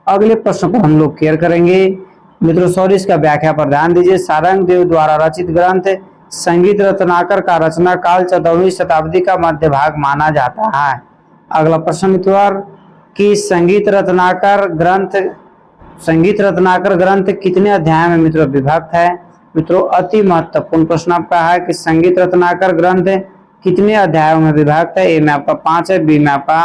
अगले प्रश्न को हम लोग क्लियर करेंगे। मित्रों सॉरी इसका व्याख्या पर ध्यान दीजिए। सारंग देव द्वारा रचित ग्रंथ संगीत रत्नाकर का रचना काल 14वीं शताब्दी का मध्य भाग माना जाता है। अगला प्रश्न मित्रों कि संगीत रत्नाकर ग्रंथ कितने अध्याय में मित्रों विभक्त है। मित्रों अति महत्वपूर्ण प्रश्न आपका है कि संगीत रत्नाकर ग्रंथ कितने अध्यायों में विभक्त है। ए में आपका 5 है, बी में आपका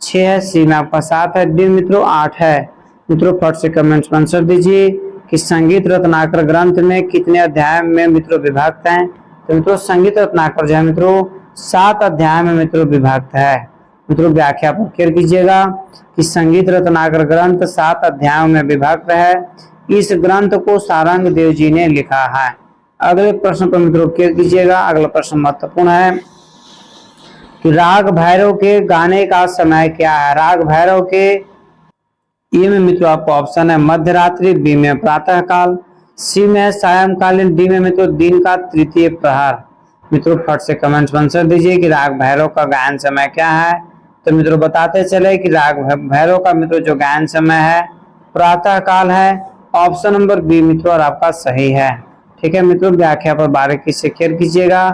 6 है, सी में आपका 7 है, डी मित्रों 8 है। मित्रों फट से कमेंट्स में आंसर दीजिए कि संगीत रत्नाकर ग्रंथ में कितने अध्याय में मित्रों विभक्त है। तो मित्रों संगीत रत्नाकर जो है मित्रों 7 अध्याय में मित्रों विभक्त है। मित्रों व्याख्या पर क्लियर कीजिएगा कि संगीत रत्नाकर ग्रंथ 7 अध्यायों में विभक्त है। इस ग्रंथ को सारंग देव जी ने लिखा है। अगले प्रश्न पर मित्रों क्लियर कीजिएगा। अगला प्रश्न महत्वपूर्ण है कि राग भैरव के गाने का समय क्या है। राग भैरव के ए में मित्रों आपको ऑप्शन है मध्य रात्रि, बी में प्रातः काल, सी में सायंकालीन, डी में मित्रों दिन का तृतीय प्रहर। मित्रों फट से कमेंट्स में आंसर दीजिए कि राग भैरव का गायन समय क्या है। तो मित्रों बताते चले कि राग भैरव का मित्रों जो गायन समय है प्रातः काल है। ऑप्शन नंबर बी मित्रों और आपका सही है। ठीक है मित्रों व्याख्या पर बारीकी से क्लियर कीजिएगा।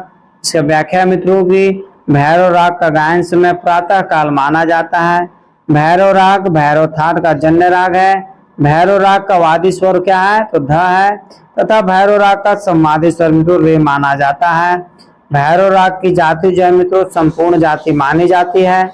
इसका व्याख्या मित्रों की भैरव राग का गायन समय प्रातः काल माना जाता है। भैरव राग भैरव थाट का जन्य राग है। भैरव राग का वादी स्वर क्या है तो ध है तथा भैरव राग का संवादी स्वर मित्रों रे माना जाता है। भैरव राग की जाति जो है मित्रों संपूर्ण जाति मानी जाती है।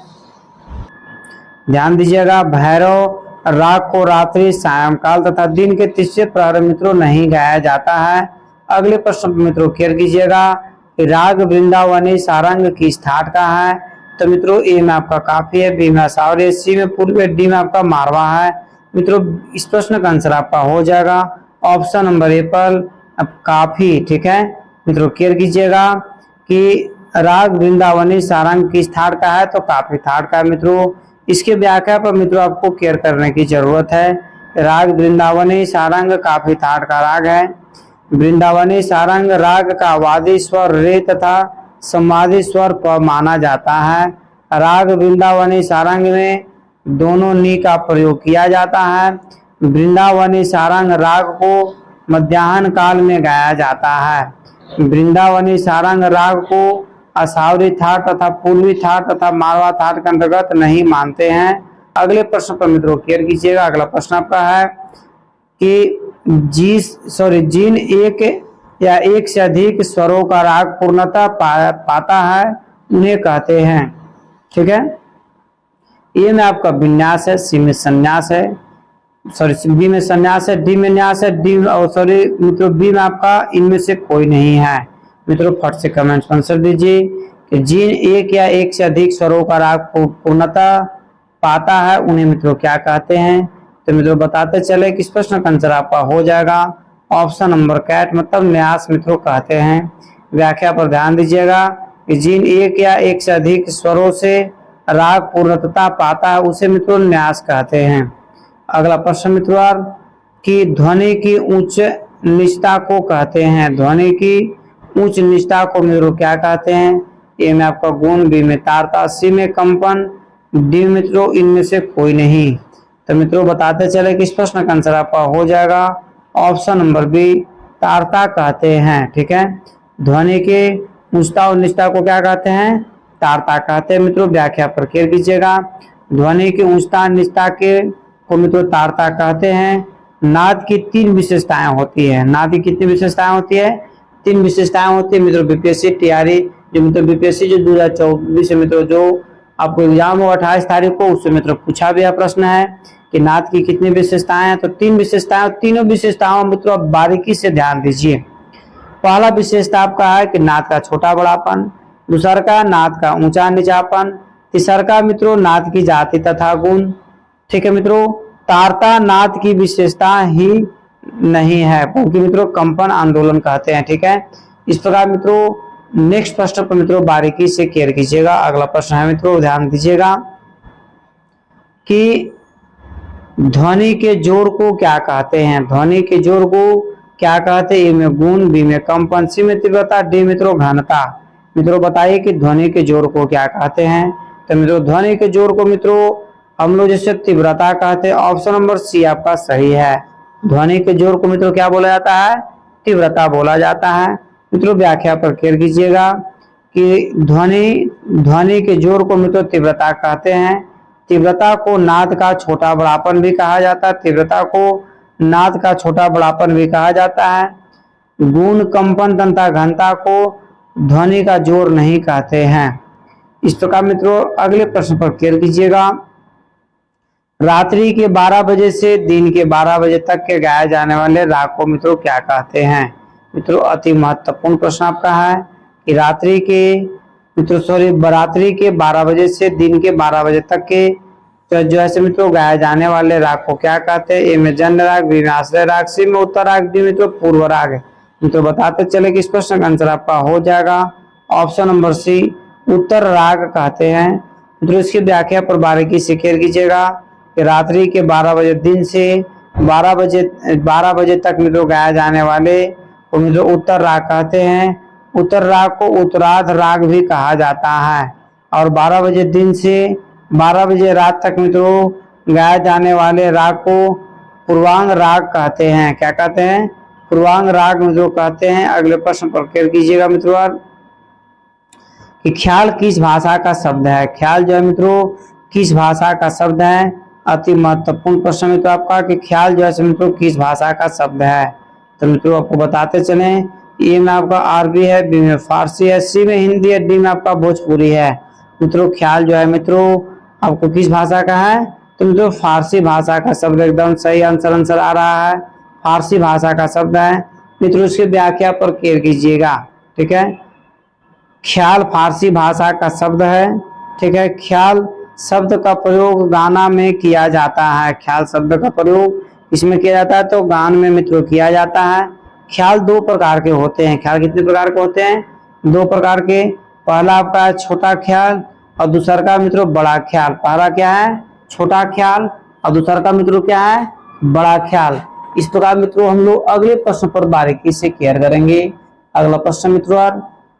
ध्यान दीजिएगा भैरव राग को रात्रि, सायंकाल तथा दिन के तीसरे प्रहर मित्रों नहीं गाया जाता है। अगले प्रश्न मित्रों क्लियर कीजिएगा कि राग वृंदावनी सारंग किस ठाट का है। तो मित्रों ए में आपका काफी है, बी में असावरी, सी में पूर्वी, डी में आपका मारवा है। मित्रों इस प्रश्न का आंसर आपका हो जाएगा ऑप्शन नंबर एप्पल काफी। ठीक है मित्रों क्लियर कीजिएगा कि राग वृंदावनी सारंग किस ठाट का है तो काफी ठाट का है। मित्रों इसके व्याख्या पर मित्रों आपको क्लियर करने की जरूरत है। राग वृंदावनी सारंग काफी ठाट का राग है। वृंदावनी सारंग राग का वादी स्वर रे तथा संवादी स्वर प माना जाता है। राग वृंदावनी सारंग में दोनों नी का प्रयोग किया जाता है। वृंदावनी सारंग राग को मध्याह्न काल में गाया जाता है। वृंदावनी सारंग राग को असावरी थाट तथा पूर्वी थाट तथा मारवा थाट के अंतर्गत नहीं मानते हैं। अगले प्रश्न पर मित्रों क्लियर कीजिएगा। अगला प्रश्न आपका है कि जिन एक या एक से अधिक स्वरों का राग पूर्णता पाता है उन्हें कहते हैं। ठीक है ए में आपका विन्यास है, सी में संन्यास है, बी में संन्यास है, डी में न्यास है, मित्रों बी में आपका इनमें से कोई नहीं है। मित्रों फट से कमेंट्स में आंसर दीजिए कि जिन एक या एक से अधिक स्वरों का राग पूर्णता पाता है उन्हें मित्रों क्या कहते हैं। तो मित्रों बताते चले कि इस प्रश्न का आंसर आपका हो जाएगा ऑप्शन नंबर कैट मतलब न्यास मित्रों कहते हैं। व्याख्या पर ध्यान दीजिएगा कि जिन एक या एक से अधिक स्वरों से राग पूर्णता पाता है उसे मित्रों न्यास कहते हैं। अगला प्रश्न मित्रों कि ध्वनि की उच्च निष्ठा को कहते हैं। ध्वनि की उच्च निष्ठा को मित्रों क्या कहते हैं। ए में आपका गुण, बी में तारता, सी में कंपन, डी मित्रों इनमें से कोई नहीं। तो मित्रों बताते चले कि इस प्रश्न का आंसर आपका हो जाएगा ऑप्शन नंबर बी तारता कहते हैं। ठीक है ध्वनि के उच्चता और निष्ठा को क्या कहते हैं तारता कहते हैं। मित्रों व्याख्या पर क्लियर कीजिएगा। ध्वनि की उच्चता निष्ठा के को मित्रों तारता कहते हैं। नाद की 3 विशेषताएं होती है। नाद की कितनी विशेषताएं होती है 3 विशेषताएं होती है। मित्रों बीपीएससी टीआरई जो मित्रों बीपीएससी जो 2024 से मित्रों जो आपको एग्जाम हो 28 तारीख को उससे मित्रों पूछा भी प्रश्न है कि नाद की कितनी विशेषताएं हैं। तो 3 विशेषताएं, तीनों विशेषताओं मित्रों बारीकी से ध्यान दीजिए। पहला विशेषता आपका है कि नाद का छोटा बड़ापन, दूसरा का नाद का ऊंचा नीचापन, तीसरा का मित्रों नाद की जाति तथा गुण। ठीक है मित्रों तारता नाद की विशेषता ही नहीं है क्योंकि मित्रों कंपन आंदोलन कहते हैं। ठीक है इस प्रकार मित्रों नेक्स्ट प्रश्न पर मित्रों बारीकी से क्लियर कीजिएगा। अगला प्रश्न है मित्रों ध्यान दीजिएगा कि ध्वनि के जोड़ को क्या कहते हैं? ध्वनि के जोड़ को क्या कहते हैं? ए में गुण, बी में कंपन, सी में तीव्रता, डी मित्रों घनता। मित्रों बताइए कि ध्वनि के जोड़ को क्या कहते हैं? तो मित्रों ध्वनि के जोड़ को मित्रों हम लोग जैसे तीव्रता कहते हैं। ऑप्शन नंबर सी आपका सही है। ध्वनि के जोड़ को मित्रों क्या बोला जाता है? तीव्रता बोला जाता है। मित्रों व्याख्या पर केयर कीजिएगा कि ध्वनि के जोड़ को मित्रों तीव्रता कहते हैं। तीव्रता को नाद का छोटा बड़ापन भी कहा जाता है। तीव्रता को नाद का छोटा बड़ापन भी कहा जाता है। गुण, कंपन तथा घनता को ध्वनि का जोड़ नहीं कहते हैं। इस प्रकार मित्रों अगले प्रश्न पर केयर कीजिएगा। रात्रि के 12 बजे से दिन के 12 बजे तक के गाए जाने वाले राग को मित्रों क्या कहते हैं? मित्रों अति महत्वपूर्ण प्रश्न आपका है कि रात्रि के 12 बजे से दिन के 12 बजे तक के तो जो है मित्रों गाए जाने वाले राग को क्या कहते हैं? ए में जन्य राग, बी में आश्रय राग, सी में उत्तर राग, डी मित्रों पूर्व राग। मित्रों बताते चले कि इस प्रश्न का आंसर आपका हो जाएगा ऑप्शन नंबर सी, उत्तर राग कहते हैं। मित्रों इसकी व्याख्या पर बारीकी से केयर कीजिएगा कि रात्रि के 12 बजे दिन से 12 बजे तक मित्रों गाया जाने वाले को मित्रों उत्तर राग कहते हैं। उत्तर राग को उत्तरार्ध राग भी कहा जाता है। और 12 बजे दिन से 12 बजे रात तक मित्रों गाए जाने वाले राग को पूर्वांग राग कहते हैं। क्या कहते हैं? पूर्वांग राग मित्रों कहते हैं। अगले प्रश्न पर केयर कीजिएगा मित्रों कि ख्याल किस भाषा का शब्द है? ख्याल जो है मित्रों किस भाषा का शब्द है? अति महत्वपूर्ण प्रश्न मित्रों आपका कि ख्याल जो है मित्रों किस भाषा का शब्द है? तो मित्रों आपको बताते चले, ए में आपका अरबी है, बी में फारसी है, सी में हिंदी है, डी में आपका भोजपुरी है। मित्रों ख्याल जो है मित्रों आपको किस भाषा का है? तो मित्रों फारसी भाषा का शब्द, एकदम सही आंसर आ रहा है। फारसी भाषा का शब्द है। मित्रों इसकी व्याख्या पर केयर कीजिएगा। ठीक है, ख्याल फारसी भाषा का शब्द है। ठीक है, ख्याल शब्द का प्रयोग गाना में किया जाता है। ख्याल शब्द का प्रयोग इसमें किया जाता है तो गान में मित्रों किया जाता है। ख्याल दो प्रकार के होते हैं। ख्याल कितने प्रकार के होते हैं? दो प्रकार के। पहला आपका छोटा ख्याल और दूसरा का मित्रों बड़ा ख्याल। पहला क्या है? छोटा ख्याल और दूसरा का मित्रों क्या है? बड़ा ख्याल। इस प्रकार मित्रों हम लोग अगले प्रश्न पर बारीकी से केयर करेंगे। अगला प्रश्न मित्रों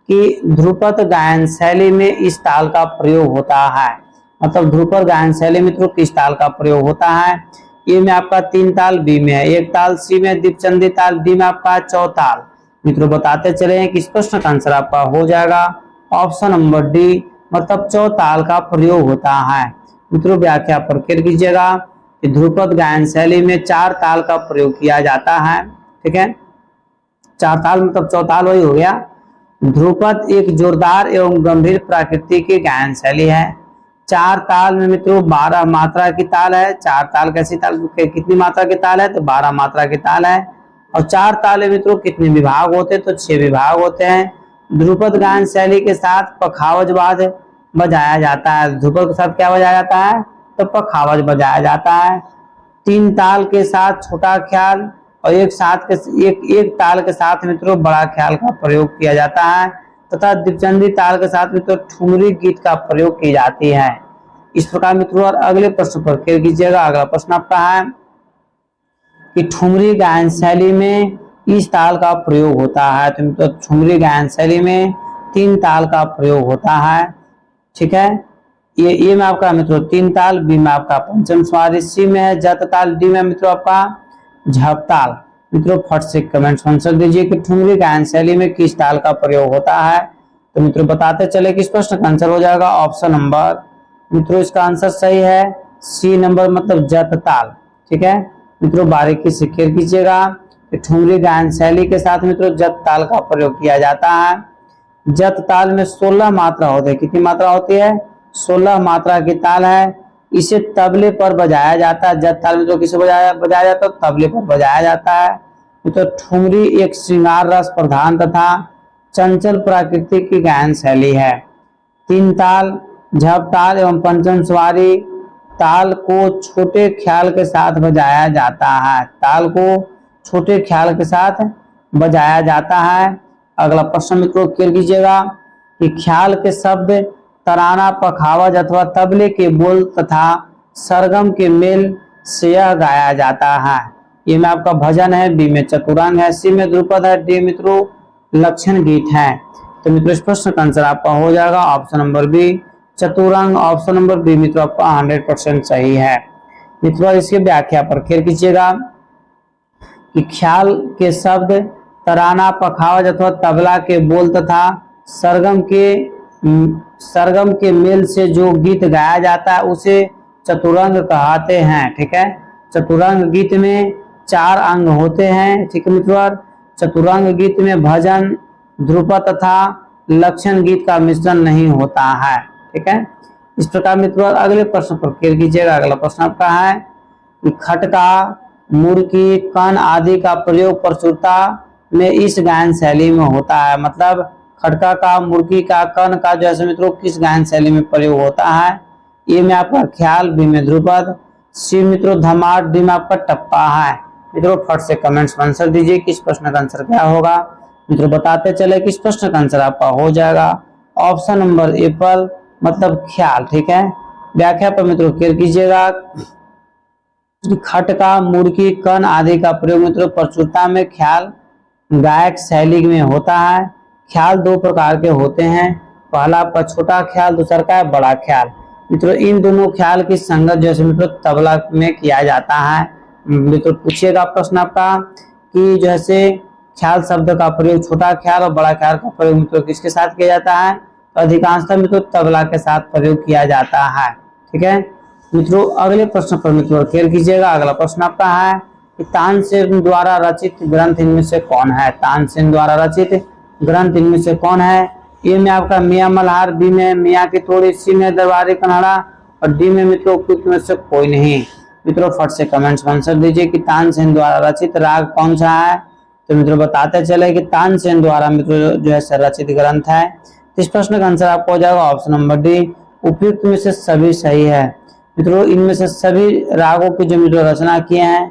कि ध्रुपद गायन शैली में इस ताल का प्रयोग होता है। मतलब ध्रुपद गायन शैली मित्रों किस ताल का प्रयोग होता है? ए में आपका 3 ताल, बी में 1 ताल, सी में दीपचंदी ताल, डी में आपका चौताल। मित्रों बताते चले हैं कि इस प्रश्न का आंसर आपका हो जाएगा ऑप्शन नंबर डी, मतलब चौताल का प्रयोग होता है। मित्रों व्याख्या पर केयर कीजिएगा कि ध्रुपद गायन शैली में 4 ताल का प्रयोग किया जाता है। ठीक है, 4 ताल मतलब चौताल वही हो गया। ध्रुपद एक जोरदार एवं गंभीर प्रकृति की गायन शैली है। 4 ताल में मित्रों 12 मात्रा की ताल है। 4 ताल कैसी ताल, कितनी मात्रा की ताल है? तो 12 मात्रा की ताल है। और 4 ताल में मित्रों कितने विभाग होते हैं? तो 6 विभाग होते हैं। ध्रुपद गायन शैली के साथ पखावज वाद्य बजाया जाता है। ध्रुपद के साथ क्या बजाया जाता है? तो पखावज बजाया जाता है। 3 ताल के साथ छोटा ख्याल और एक ताल के साथ मित्रों बड़ा ख्याल का प्रयोग किया जाता है तथा दीपचंदी ताल के साथ मित्रों ठुमरी गीत का प्रयोग की जाती है। इस प्रकार मित्रों अगले प्रश्न पर केयर कीजिएगा। अगला प्रश्न आपका है कि ठुमरी गायन शैली में इस ताल का प्रयोग होता है। तो मित्रों ठुमरी गायन शैली में 3 ताल का प्रयोग होता है। ठीक है, ये में आपका मित्रों 3 ताल, बी में आपका पंचम स्वर, सी में है जत ताल, डी में मित्रों आपका झप ताल। मित्रों फट से कमेंट आंसर दीजिए कि ठुमरी गायन शैली में किस ताल का प्रयोग होता है। तो मित्रों बताते चले कि इस प्रश्न का आंसर हो जाएगा ऑप्शन नंबर, मित्रों इसका आंसर सही है सी नंबर, मतलब जत ताल। ठीक है मित्रों, बारीकी से केयर कीजिएगा कि ठुमरी गायन शैली के साथ मित्रों जत ताल का प्रयोग किया जाता है। जत ताल में 16 मात्रा होती है। कितनी मात्रा होती है? 16 मात्रा की ताल है। इसे तबले पर बजाया जाता है। जत ताल में तो किसे बजाया जाता है? तबले पर बजाया जाता है। तो ठुमरी एक श्रृंगार रस प्रधान तथा चंचल प्रकृति की गायन शैली है। 3 ताल, झप ताल एवं पंचम सवारी ताल को छोटे ख्याल के साथ बजाया जाता है। ताल को छोटे ख्याल के साथ बजाया जाता है। अगला प्रश्न मित्रों क्लियर कीजिएगा कि ख्याल के शब्द तराना, पखावज अथवा तबले के बोल तथा सरगम के मेल से यह गाया जाता है। ए में आपका भजन है, बी में चतुरंग है, सी में ध्रुपद है, डी मित्रों लक्षण गीत है। तो मित्रों इस प्रश्न का आंसर आपका हो जाएगा ऑप्शन नंबर बी चतुरंग। ऑप्शन नंबर बी मित्रों आपका 100% सही है। मित्रों इसकी व्याख्या पर खेल कीजिएगा कि ख्याल के शब्द तराना, पखावज अथवा तबला के बोल तथा सरगम के मेल से जो गीत गाया जाता है उसे चतुरंग कहते हैं। ठीक है, चतुरंग गीत में 4 अंग होते हैं। ठीक है मित्रों, चतुरंग गीत में भजन, ध्रुपद तथा लक्षण गीत का मिश्रण नहीं होता है। ठीक है, इस प्रकार मित्रों अगले प्रश्न पर क्लियर कीजिएगा। अगला प्रश्न आपका है कि खटका, मुर्की, कण आदि का प्रयोग प्रचुरता में इस गायन शैली में होता है। मतलब खटका का, मुर्की का, कण का जो है मित्रों किस गायन शैली में प्रयोग होता है। ए में आपका ख्याल, बी में ध्रुपद, सी मित्रों धमार, डी में आपका टप्पा है। मित्रों फट से कमेंट्स में आंसर दीजिए किस प्रश्न का आंसर क्या होगा। मित्रों बताते चले किस प्रश्न का आंसर आपका हो जाएगा ऑप्शन नंबर एप्पल मतलब ख्याल। ठीक है, व्याख्या पर मित्रों क्लियर कीजिएगा। खटका, मुर्की, कण आदि का प्रयोग मित्रों प्रचुरता में ख्याल गायक शैली में होता है। ख्याल 2 प्रकार के होते हैं, पहला आपका छोटा ख्याल, दूसरा का है बड़ा ख्याल। मित्रों इन दोनों ख्याल की संगत जैसे मित्रों तबला में किया जाता है। मित्रों पूछिएगा प्रश्न आपका कि जैसे ख्याल शब्द का प्रयोग छोटा ख्याल और बड़ा ख्याल का प्रयोग मित्रों किसके साथ किया जाता है, तो अधिकांशतः मित्रों तबला के साथ प्रयोग किया जाता है। ठीक है मित्रों, अगले प्रश्न पर मित्रों क्लियर कीजिएगा। अगला प्रश्न आपका है कि तानसेन द्वारा रचित ग्रंथ इनमें से कौन है। तानसेन द्वारा रचित ग्रंथ इनमें से कौन है। ए में आपका मियां मल्हार, बी में मियां की तोड़ी, सी में दरबारी कन्हड़ा और डी में मित्रों उपयुक्त में से कोई नहीं। मित्रों फट से कमेंट्स में आंसर दीजिए कि तानसेन द्वारा रचित राग कौन सा है। तो मित्रों बताते चले कि तानसेन द्वारा मित्रों जो है रचित ग्रंथ है। इस प्रश्न का आंसर आपको हो जाएगा ऑप्शन नंबर डी उपयुक्त में से सभी सही है। मित्रों इनमें से सभी रागों की जो मित्रों रचना किए हैं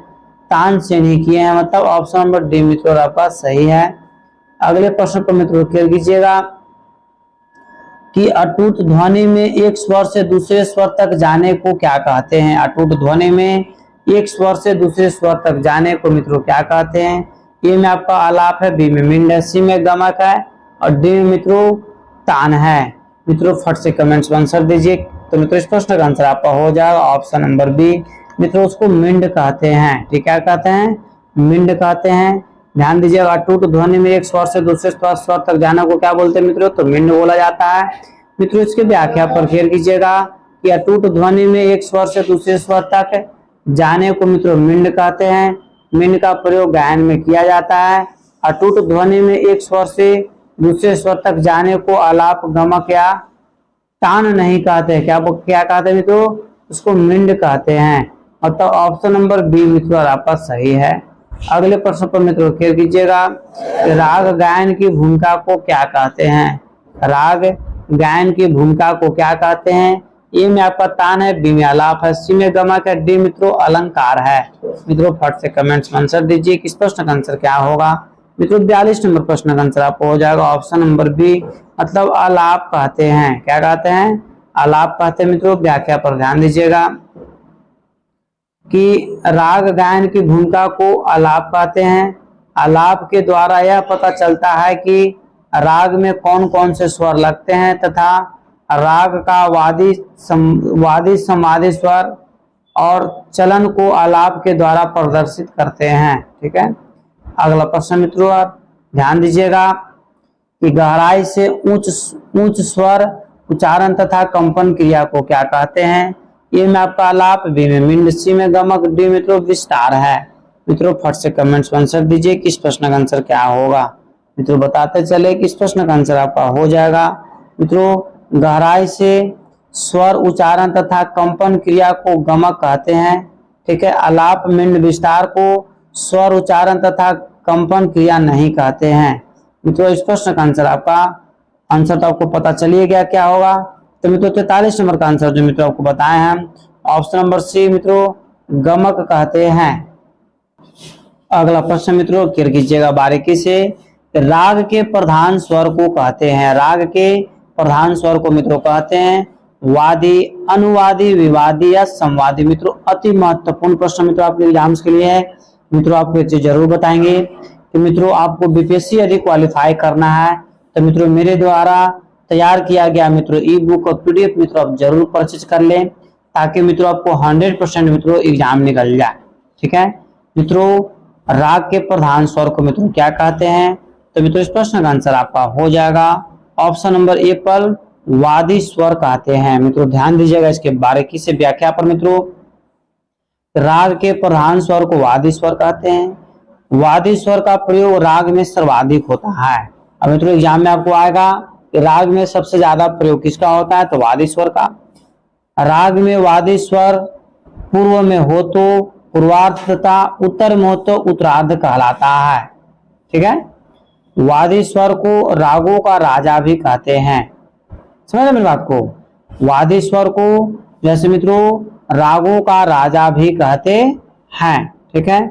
तानसेन ही किए हैं, मतलब ऑप्शन नंबर डी मित्रों आपका सही है। अगले प्रश्न पर मित्रों क्लियर कीजिएगा कि अटूट ध्वनि में एक स्वर से दूसरे स्वर तक जाने को क्या कहते हैं। अटूट ध्वनि में एक स्वर से दूसरे स्वर तक जाने को मित्रों क्या कहते हैं। ए में आपका आलाप है, बी में मिंड है, सी में गमक है और डी में मित्रों तान है। मित्रों फट से कमेंट्स में आंसर दीजिए। तो मित्रों इस प्रश्न का आंसर आपका हो जाएगा ऑप्शन नंबर बी मित्रों उसको मिंड कहते हैं। ठीक है, कहते हैं मिंड कहते हैं। ध्यान दीजिएगा अटूट ध्वनि में एक स्वर से दूसरे स्वर तक जाने को क्या बोलते हैं मित्रों, तो मिंड बोला जाता है। मित्रों इसकी व्याख्या पर खेल कीजिएगा कि अटूट ध्वनि में एक स्वर से दूसरे स्वर तक जाने को मित्रों मिंड कहते हैं। मिंड का प्रयोग गायन में किया जाता है। अटूट ध्वनि में एक स्वर से दूसरे स्वर तक जाने को आलाप, गमक या तान नहीं कहते। क्या कहते हैं मित्रों, उसको मिंड कहते हैं। और तो ऑप्शन नंबर बी मित्रों आपका सही है। अगले प्रश्न पर मित्रों क्लियर कीजिएगा राग गायन की भूमिका को क्या कहते हैं। राग गायन की भूमिका को क्या कहते हैं। ए में आपका तान है, बी में आलाप है, सी में गमक है, डी मित्रों अलंकार है। मित्रों फट से कमेंट्स में आंसर दीजिए किस प्रश्न का आंसर क्या होगा। मित्रों 42 नंबर प्रश्न का आंसर आपको हो जाएगा ऑप्शन नंबर बी मतलब आलाप कहते हैं। क्या कहते हैं, आलाप कहते हैं। मित्रों व्याख्या पर ध्यान दीजिएगा कि राग गायन की भूमिका को आलाप कहते हैं। आलाप के द्वारा यह पता चलता है कि राग में कौन कौन से स्वर लगते हैं तथा राग का वादी समाधि स्वर और चलन को आलाप के द्वारा प्रदर्शित करते हैं। ठीक है, अगला प्रश्न मित्रों आप ध्यान दीजिएगा कि गहराई से उच्च स्वर उच्चारण तथा कंपन क्रिया को क्या कहते हैं। ए में आपका आलाप, बी में मिंड, सी में गमक, डी मित्रों विस्तार है। मित्रों फट से कमेंट्स में आंसर दीजिए किस प्रश्न का आंसर क्या होगा। मित्रों बताते चले किस प्रश्न का आंसर आपका हो जाएगा। मित्रों गहराई से स्वर उच्चारण तथा कंपन क्रिया को गमक कहते हैं। ठीक है, आलाप, मिंड, विस्तार को स्वर उच्चारण तथा कंपन क्रिया नहीं कहते हैं। मित्रों इस प्रश्न का आंसर आपका आंसर तो आपको पता चलिए गया क्या होगा। तो मित्रों 43 नंबर का आंसर जो मित्रों आपको बताए हैं ऑप्शन नंबर सी मित्रों गमक कहते हैं। अगला प्रश्न मित्रों क्लियर कीजिएगा बारीकी से। राग के प्रधान स्वर को कहते हैं। राग के प्रधान स्वर को मित्रों कहते हैं वादी, अनुवादी, विवादी या संवादी। मित्रों अति महत्वपूर्ण प्रश्न मित्रों आपके एग्जाम्स के लिए है। मित्रों आपको ये चीज जरूर बताएंगे कि मित्रों आपको बीपीएससी यदि क्वालिफाई करना है तो मित्रों मेरे द्वारा तैयार किया गया मित्रों ई बुक और पीडीएफ मित्रों आप जरूर परचेज कर लें, ताकि मित्रों आपको 100% मित्रों एग्जाम निकल जाए। ठीक है मित्रों, राग के प्रधान स्वर को मित्रों क्या कहते हैं? तो मित्रों इस प्रश्न का आंसर आपका हो जाएगा ऑप्शन नंबर ए पर वादी स्वर कहते हैं। मित्रों ध्यान दीजिएगा इसके बारीकी से व्याख्या पर। मित्रों राग के प्रधान स्वर को वादी स्वर कहते हैं। वादी स्वर का प्रयोग राग में सर्वाधिक होता है। अब मित्रों एग्जाम में आपको आएगा कि राग में सबसे ज्यादा प्रयोग किसका होता है? तो वादी स्वर का। राग में वादी स्वर पूर्व में हो तो पूर्वार्ध तथा उत्तर में हो तो उत्तरार्ध कहलाता है। ठीक है, वादी स्वर को रागों का राजा भी कहते हैं। समझ मेरी बात को? वादी स्वर को जैसे मित्रों रागों का राजा भी कहते हैं। ठीक है,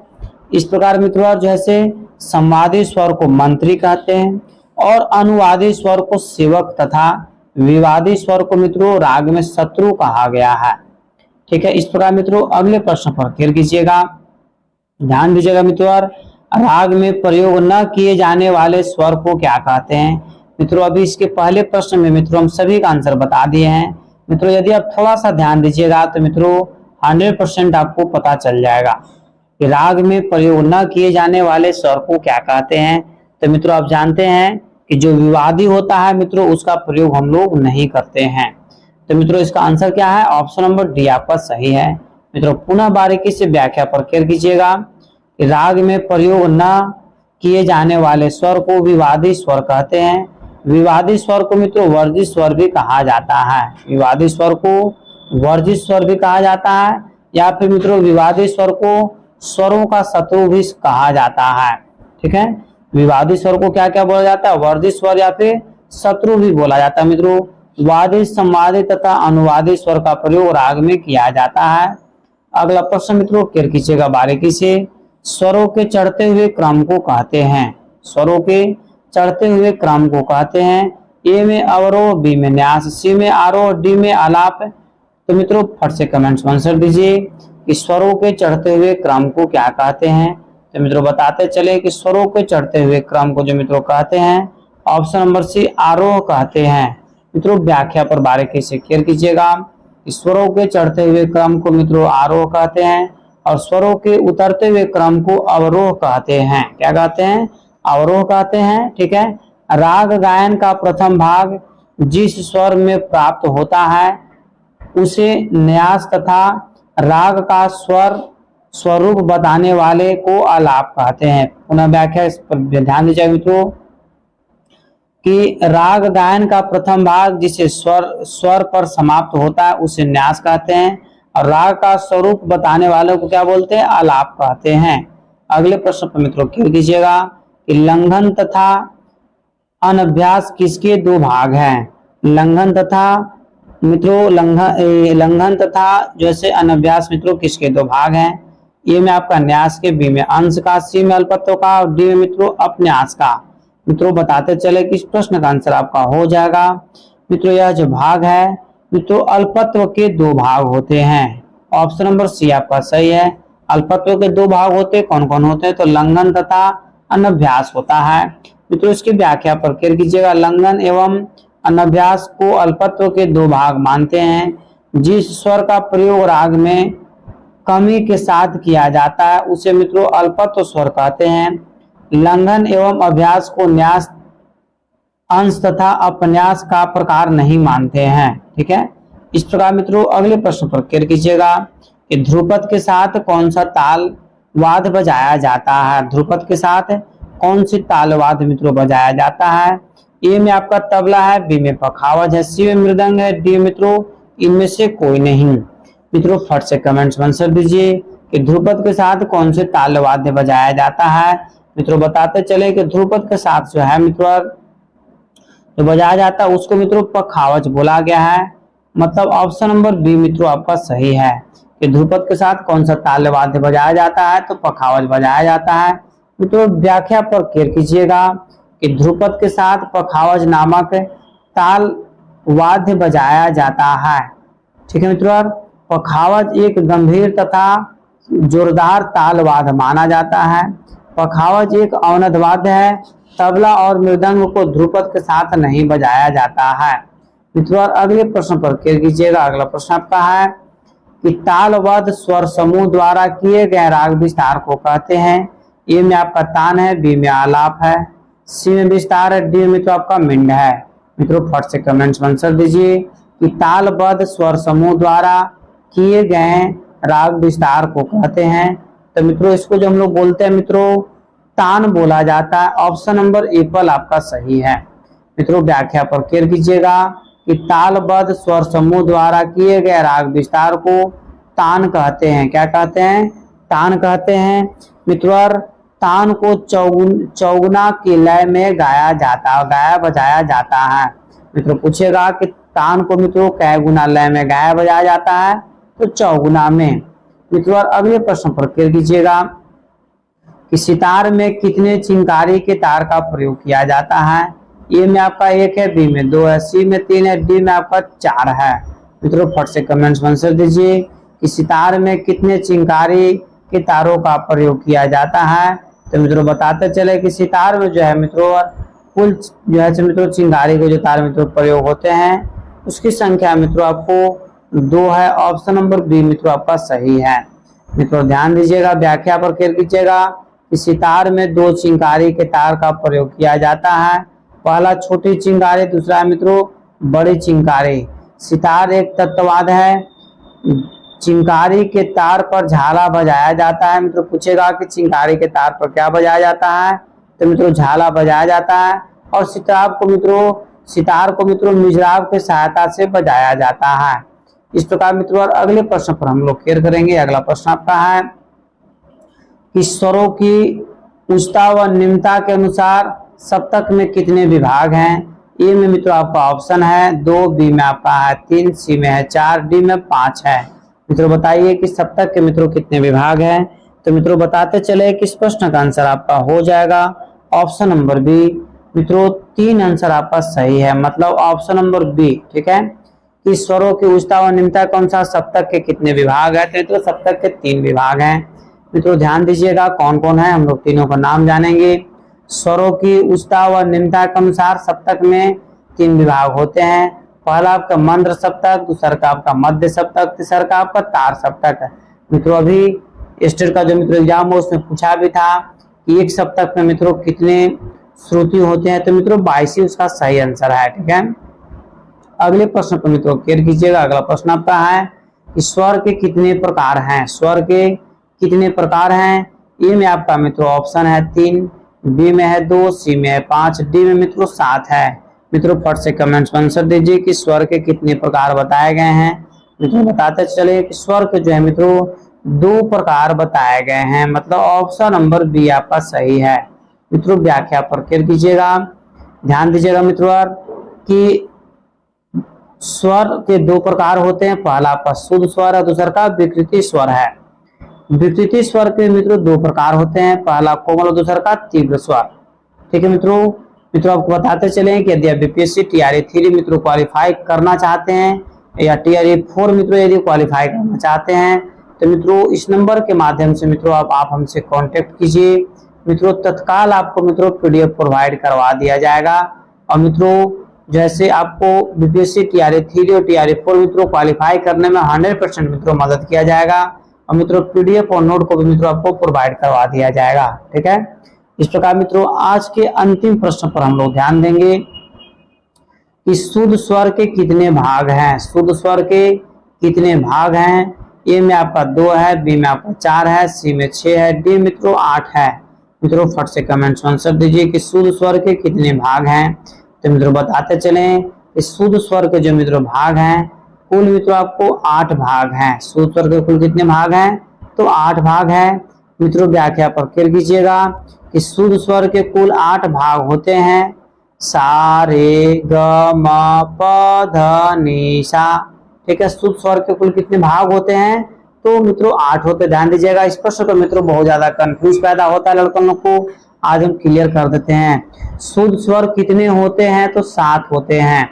इस प्रकार मित्रों जैसे संवादी स्वर को मंत्री कहते हैं और अनुवादी स्वर को सेवक तथा विवादी स्वर को मित्रों राग में शत्रु कहा गया है। ठीक है, इस प्रकार मित्रों अगले प्रश्न पर क्लियर कीजिएगा, ध्यान दीजिएगा मित्रों। राग में प्रयोग न किए जाने वाले स्वर को क्या कहते हैं? मित्रों अभी इसके पहले प्रश्न में मित्रों हम सभी का आंसर बता दिए हैं। मित्रों यदि आप थोड़ा सा ध्यान दीजिएगा तो मित्रों 100% आपको पता चल जाएगा कि राग में प्रयोग न किए जाने वाले स्वर को क्या कहते हैं। तो मित्रों आप जानते हैं कि जो विवादी होता है मित्रों उसका प्रयोग हम लोग नहीं करते हैं। तो मित्रों इसका आंसर क्या है? ऑप्शन नंबर डी आपका सही है। मित्रों पुनः बारीकी से व्याख्या पर क्लियर कीजिएगा कि राग में प्रयोग न किए जाने वाले स्वर को विवादी स्वर कहते हैं। विवादी स्वर को मित्रों वर्जित स्वर भी कहा जाता है। विवादी स्वर को वर्जित स्वर भी कहा जाता है, या फिर मित्रों विवादी स्वर को स्वरों का शत्रु भी कहा जाता है। ठीक है, विवादी स्वर को क्या क्या बोला जाता है? वर्जित स्वर या फिर शत्रु भी बोला जाता है। मित्रों वादी, संवादी तथा अनुवादी स्वर का प्रयोग राग में किया जाता है। अगला प्रश्न मित्रों क्लियर कीजिएगा बारीकी से। स्वरों के चढ़ते हुए क्रम को कहते हैं। स्वरों के चढ़ते हुए क्रम को कहते हैं। ए में अवरोह, बी में न्यास, सी में आरोह, डी में आलाप। तो मित्रों फट से कमेंट्स में आंसर दीजिए कि स्वरों के चढ़ते हुए क्रम को क्या कहते हैं। तो मित्रों बताते चले कि स्वरों के चढ़ते हुए क्रम को जो मित्रों कहते हैं ऑप्शन नंबर सी आरोह कहते हैं। मित्रों व्याख्या पर बारीकी से क्लियर कीजिएगा। स्वरों के चढ़ते हुए क्रम को मित्रों आरोह कहते हैं और स्वरों के उतरते हुए क्रम को अवरोह कहते हैं। क्या कहते हैं? अवरोह कहते हैं। ठीक है, राग गायन का प्रथम भाग जिस स्वर में प्राप्त होता है उसे न्यास तथा राग का स्वर स्वरूप बताने वाले को आलाप कहते हैं। पुनः व्याख्या इस पर ध्यान दीजिए मित्रों कि राग गायन का प्रथम भाग जिसे स्वर पर समाप्त होता है उसे न्यास कहते हैं और राग का स्वरूप बताने वालों को क्या बोलते हैं? आलाप कहते हैं। अगले प्रश्न पर मित्रों क्लियर कीजिएगा कि लंघन तथा अनभ्यास किसके दो भाग हैं? लंघन तथा मित्रों लंघन तथा जैसे अनभ्यास मित्रों किसके दो भाग हैं? ए में आपका न्यास के, बी में अंश का, सी में अल्पत्व का और डी में मित्रों अपन्यास का। मित्रों बताते चले कि इस प्रश्न का आंसर आपका हो जाएगा। मित्रों यह जो भाग है मित्रों अल्पत्व के दो भाग होते हैं। ऑप्शन नंबर सी आपका सही है। अल्पत्व के दो भाग होते कौन कौन होते हैं? तो लंघन तथा अनभ्यास होता है। मित्रों इसकी व्याख्या पर क्लियर कीजिएगा। लंघन एवं अनभ्यास को अल्पत्व के दो भाग मानते हैं। जिस स्वर का प्रयोग राग में कमी के साथ किया जाता है उसे मित्रों अल्पत्व स्वर कहते हैं। लंघन एवं अभ्यास को न्यास, अंश तथा अपन्यास का प्रकार नहीं मानते हैं। ठीक है, इस प्रकार मित्रों अगले प्रश्न पर क्लियर कीजिएगा कि ध्रुपद के साथ कौन सा ताल वाद्य बजाया जाता है? ध्रुपद के साथ कौन सी ताल वाद्य मित्रों बजाया जाता है? ए में आपका तबला है, बी में पखावज है, सी में मृदंग है, डी मित्रों इनमें से कोई नहीं। मित्रों फट से कमेंट्स में आंसर दीजिए कि ध्रुपद के साथ कौन से ताल वाद्य बजाया जाता है। मित्रों बताते चले कि ध्रुपद के साथ जो है मित्रों जो बजाया जाता है उसको मित्रों पखावज बोला गया है। मतलब ऑप्शन नंबर बी मित्रों आपका सही है कि ध्रुपद के साथ कौन सा ताल वाद्य बजाया जाता है? तो पखावज बजाया जाता है। मित्रों व्याख्या पर क्लियर कीजिएगा कि ध्रुपद के साथ पखावज नामक ताल वाद्य बजाया जाता है। ठीक है मित्रों, पखावज एक गंभीर तथा जोरदार ताल वाद्य माना जाता है। पखावज एक अवनद वाद्य है। तबला और मृदंग को ध्रुपद के साथ नहीं बजाया जाता है। मित्रों, अगले प्रश्न पर क्लियर कीजिएगा। अगला प्रश्न आपका है कि तालबद्ध स्वर समूह द्वारा किए गए राग विस्तार को कहते हैं। ए में आपका तान है, बी में आलाप है, सी में विस्तार है, डी में मित्रों आपका मिंड है। मित्रों फट से कमेंट्स में आंसर दीजिए कि तालबद्ध स्वर समूह द्वारा किए गए राग विस्तार को कहते हैं। तो मित्रों इसको जो हम लोग बोलते हैं मित्रों तान बोला जाता है। ऑप्शन नंबर एप्पल आपका सही है। मित्रों व्याख्या पर क्लियर कीजिएगा कि तालबद्ध स्वर समूह द्वारा किए गए राग विस्तार को तान कहते हैं। क्या कहते हैं? तान कहते हैं। मित्रों तान को चौगुना की लय में गाया बजाया जाता है। मित्रों पूछेगा कि तान को मित्रों कै गुना लय में गाया बजाया जाता है? तो चौगुना में। मित्रों अगले प्रश्न पर क्लियर कीजिएगा कि सितार में कितने चिंकारी के तार का प्रयोग किया जाता है? ए में आपका 1 है, बी में 2 है, सी में 3 है, डी में आपका 4 है। मित्रों फट से कमेंट्स में आंसर दीजिए कि सितार में कितने चिंकारी के तारों का प्रयोग किया जाता है। तो मित्रों बताते चले कि सितार में जो है मित्रों कुल जो है मित्रों चिंगारी के जो तार मित्रों प्रयोग होते हैं उसकी संख्या मित्रों आपको 2 है। ऑप्शन नंबर बी मित्रों आपका सही है। मित्रों ध्यान दीजिएगा, व्याख्या पर क्लियर कीजिएगा कि सितार में 2 चिंगारी के तार का प्रयोग किया जाता है। पहला छोटी चिंगारी, दूसरा है मित्रों बड़ी चिंगारी। सितार एक तत्ववाद है। चिंगारी के तार पर झाला बजाया जाता है। मित्रों पूछेगा कि चिंगारी के तार पर क्या बजाया जाता है? तो मित्रों झाला बजाया जाता है। और सितार को मित्रों मिजराब की सहायता से बजाया जाता है। इस प्रकार मित्रों अगले प्रश्न पर हम लोग क्लियर करेंगे। अगला प्रश्न आपका है कि स्वरों की उच्चता व निम्नता के अनुसार सप्तक में कितने विभाग हैं? ए में मित्रों आपका ऑप्शन है 2, बी में आपका है 3, सी में है 4, डी में 5 है। मित्रों बताइए कि सप्तक के मित्रों कितने विभाग हैं? तो मित्रों बताते चले कि इस प्रश्न का आंसर आपका हो जाएगा ऑप्शन नंबर बी। मित्रों 3 आंसर आपका सही है, मतलब ऑप्शन नंबर बी। ठीक है कि स्वरों की उच्चता व निम्नता के अनुसार सप्तक के कितने विभाग है? तो मित्रों सप्तक के 3 विभाग हैं। मित्रों ध्यान दीजिएगा कौन कौन है, हम लोग तीनों का नाम जानेंगे। स्वरों की उच्चता व निम्नता के अनुसार सप्तक में 3 विभाग होते हैं। पहला आपका मंद्र सप्तक, दूसरा का आपका मध्य सप्तक, तीसरा का आपका तार सप्तक है। मित्रों अभी स्टेट का जो मित्रों एग्जाम हो उसमें पूछा भी था कि एक सप्तक में मित्रों कितने श्रुति होते हैं? तो मित्रों 22 ही उसका सही आंसर है। ठीक है, अगले प्रश्न पर मित्रों क्लियर कीजिएगा। अगला प्रश्न आपका है कि स्वर के कितने प्रकार हैं? स्वर के कितने प्रकार हैं? ए में आपका मित्रों ऑप्शन है 3, बी में है 2, सी में है 5, डी में मित्रों 7 है। मित्रों फट से कमेंट्स में आंसर दीजिए कि स्वर के कितने प्रकार बताए गए हैं। मित्रों बताते चले कि स्वर के जो है मित्रों 2 प्रकार बताए गए हैं, मतलब ऑप्शन नंबर बी आपका सही है। मित्रों व्याख्या पर क्लियर कीजिएगा, ध्यान दीजिएगा मित्रों कि स्वर के 2 प्रकार होते हैं। पहला आपका शुद्ध स्वर है, दूसरा का विकृति स्वर है। विकृति स्वर के मित्रों 2 प्रकार होते हैं, पहला कोमल और दूसरा का तीव्र स्वर। ठीक है मित्रों आपको बताते चले कि यदि आप बीपीएससी टीआरई 3 मित्रों क्वालिफाई करना चाहते हैं या टीआरई 4 मित्रों यदि क्वालिफाई करना चाहते हैं तो मित्रों इस नंबर के माध्यम से मित्रों आप हमसे कांटेक्ट कीजिए। मित्रों तत्काल आपको मित्रों पीडीएफ प्रोवाइड करवा दिया जाएगा। और मित्रों जैसे आपको बीपीएससी टीआरई 3 और टीआरई 4 मित्रों क्वालिफाई करने में 100% मित्रों मदद किया जाएगा। और मित्रों पीडीएफ और नोट को भी मित्रों आपको प्रोवाइड करवा दिया जाएगा। ठीक है, इस प्रकार मित्रों आज के अंतिम प्रश्न पर हम लोग ध्यान देंगे कि शुद्ध स्वर के कितने भाग हैं? शुद्ध स्वर के कितने भाग हैं? ए में आपका 2 है, बी में आपका 4 है, सी में 6 है, डी मित्रों 8 है। मित्रों फट से कमेंट्स में आंसर दीजिए कि शुद्ध स्वर के कितने भाग हैं। तो मित्रों बताते चले कि शुद्ध स्वर के जो मित्रों भाग हैं कुल मित्रों आपको 8 भाग हैं। शुद्ध स्वर के कुल कितने भाग हैं? तो 8 भाग है। मित्रों व्याख्या पर क्लियर कीजिएगा कि शुद्ध स्वर के कुल 8 भाग होते हैं। सा रे ग म प ध नि सा। ठीक है, शुद्ध स्वर के कुल कितने भाग होते हैं? तो मित्रों 8 होते। ध्यान दीजिएगा, इस प्रश्न को मित्रों बहुत ज्यादा कंफ्यूज पैदा होता है लड़कों लोग को, आज हम क्लियर कर देते हैं। शुद्ध स्वर कितने होते हैं? तो 7 होते हैं।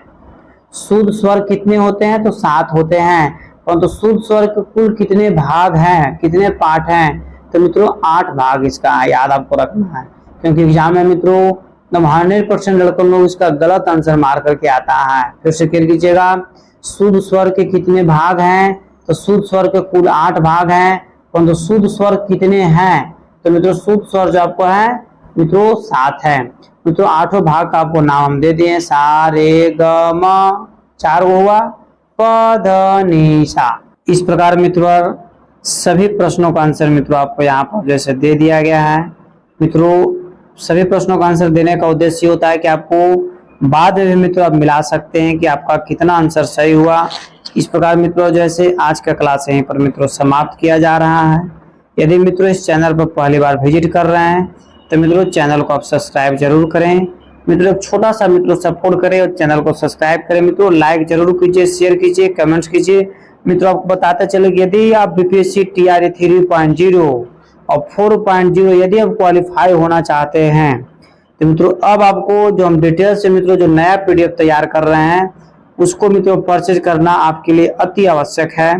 शुद्ध स्वर कितने होते हैं? तो 7 होते हैं। परंतु शुद्ध स्वर के कुल कितने भाग हैं, कितने पार्ट हैं? तो मित्रों 8 भाग इसका याद आपको रखना है, क्योंकि एग्जाम में मित्रों 100% लड़कों लोग इसका गलत आंसर मार करके आता है। फिर से क्लियर कीजिएगा, शुद्ध स्वर के कितने भाग हैं? तो शुद्ध स्वर के कुल 8 भाग हैं। परंतु शुद्ध स्वर कितने हैं? तो मित्रों शुद्ध स्वर जो आपको है मित्रों 7 है। मित्रों 8 भाग का आपको नाम हम दे दिए, सा रे ग म, 4 हुआ, प ध नि सा। इस प्रकार मित्रों सभी प्रश्नों का आंसर मित्रों आपको यहाँ पर जैसे दे दिया गया है। मित्रों सभी प्रश्नों का आंसर देने का उद्देश्य होता है कि आपको बाद में भी मित्रों आप मिला सकते हैं कि आपका कितना आंसर सही हुआ। इस प्रकार मित्रों जैसे आज का क्लास यहीं पर मित्रों समाप्त किया जा रहा है। यदि मित्रों इस चैनल पर पहली बार विजिट कर रहे हैं तो मित्रों चैनल को आप सब्सक्राइब जरूर करें। मित्रों एक छोटा सा मित्रों सपोर्ट करें और चैनल को सब्सक्राइब करें। मित्रों लाइक जरूर कीजिए, शेयर कीजिए, कमेंट्स कीजिए। मित्रों आपको बताते चले कि यदि आप बीपीएससी टीआरई 3.0 और 4.0 यदि आप क्वालिफाई होना चाहते हैं तो मित्रों अब आपको जो हम डिटेल से मित्रों जो नया पीडीएफ तैयार कर रहे हैं उसको मित्रों परचेज करना आपके लिए अति आवश्यक है।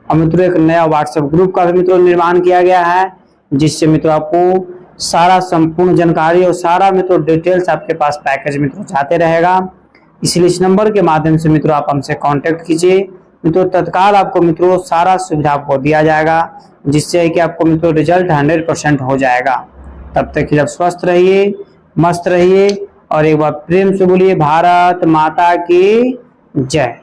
और मित्रों एक नया व्हाट्सएप ग्रुप का भी मित्रों निर्माण किया गया है, जिससे मित्रों आपको सारा संपूर्ण जानकारी और सारा मित्रों डिटेल्स आपके पास पैकेज मित्रों जाते रहेगा। इसलिए इस नंबर के माध्यम से मित्रों आप हमसे कांटेक्ट कीजिए। मित्रों तत्काल आपको मित्रों सारा सुविधा आपको दिया जाएगा, जिससे कि आपको मित्रों रिजल्ट 100% हो जाएगा। तब तक कि आप स्वस्थ रहिए, मस्त रहिए और एक बार प्रेम से बोलिए भारत माता की जय।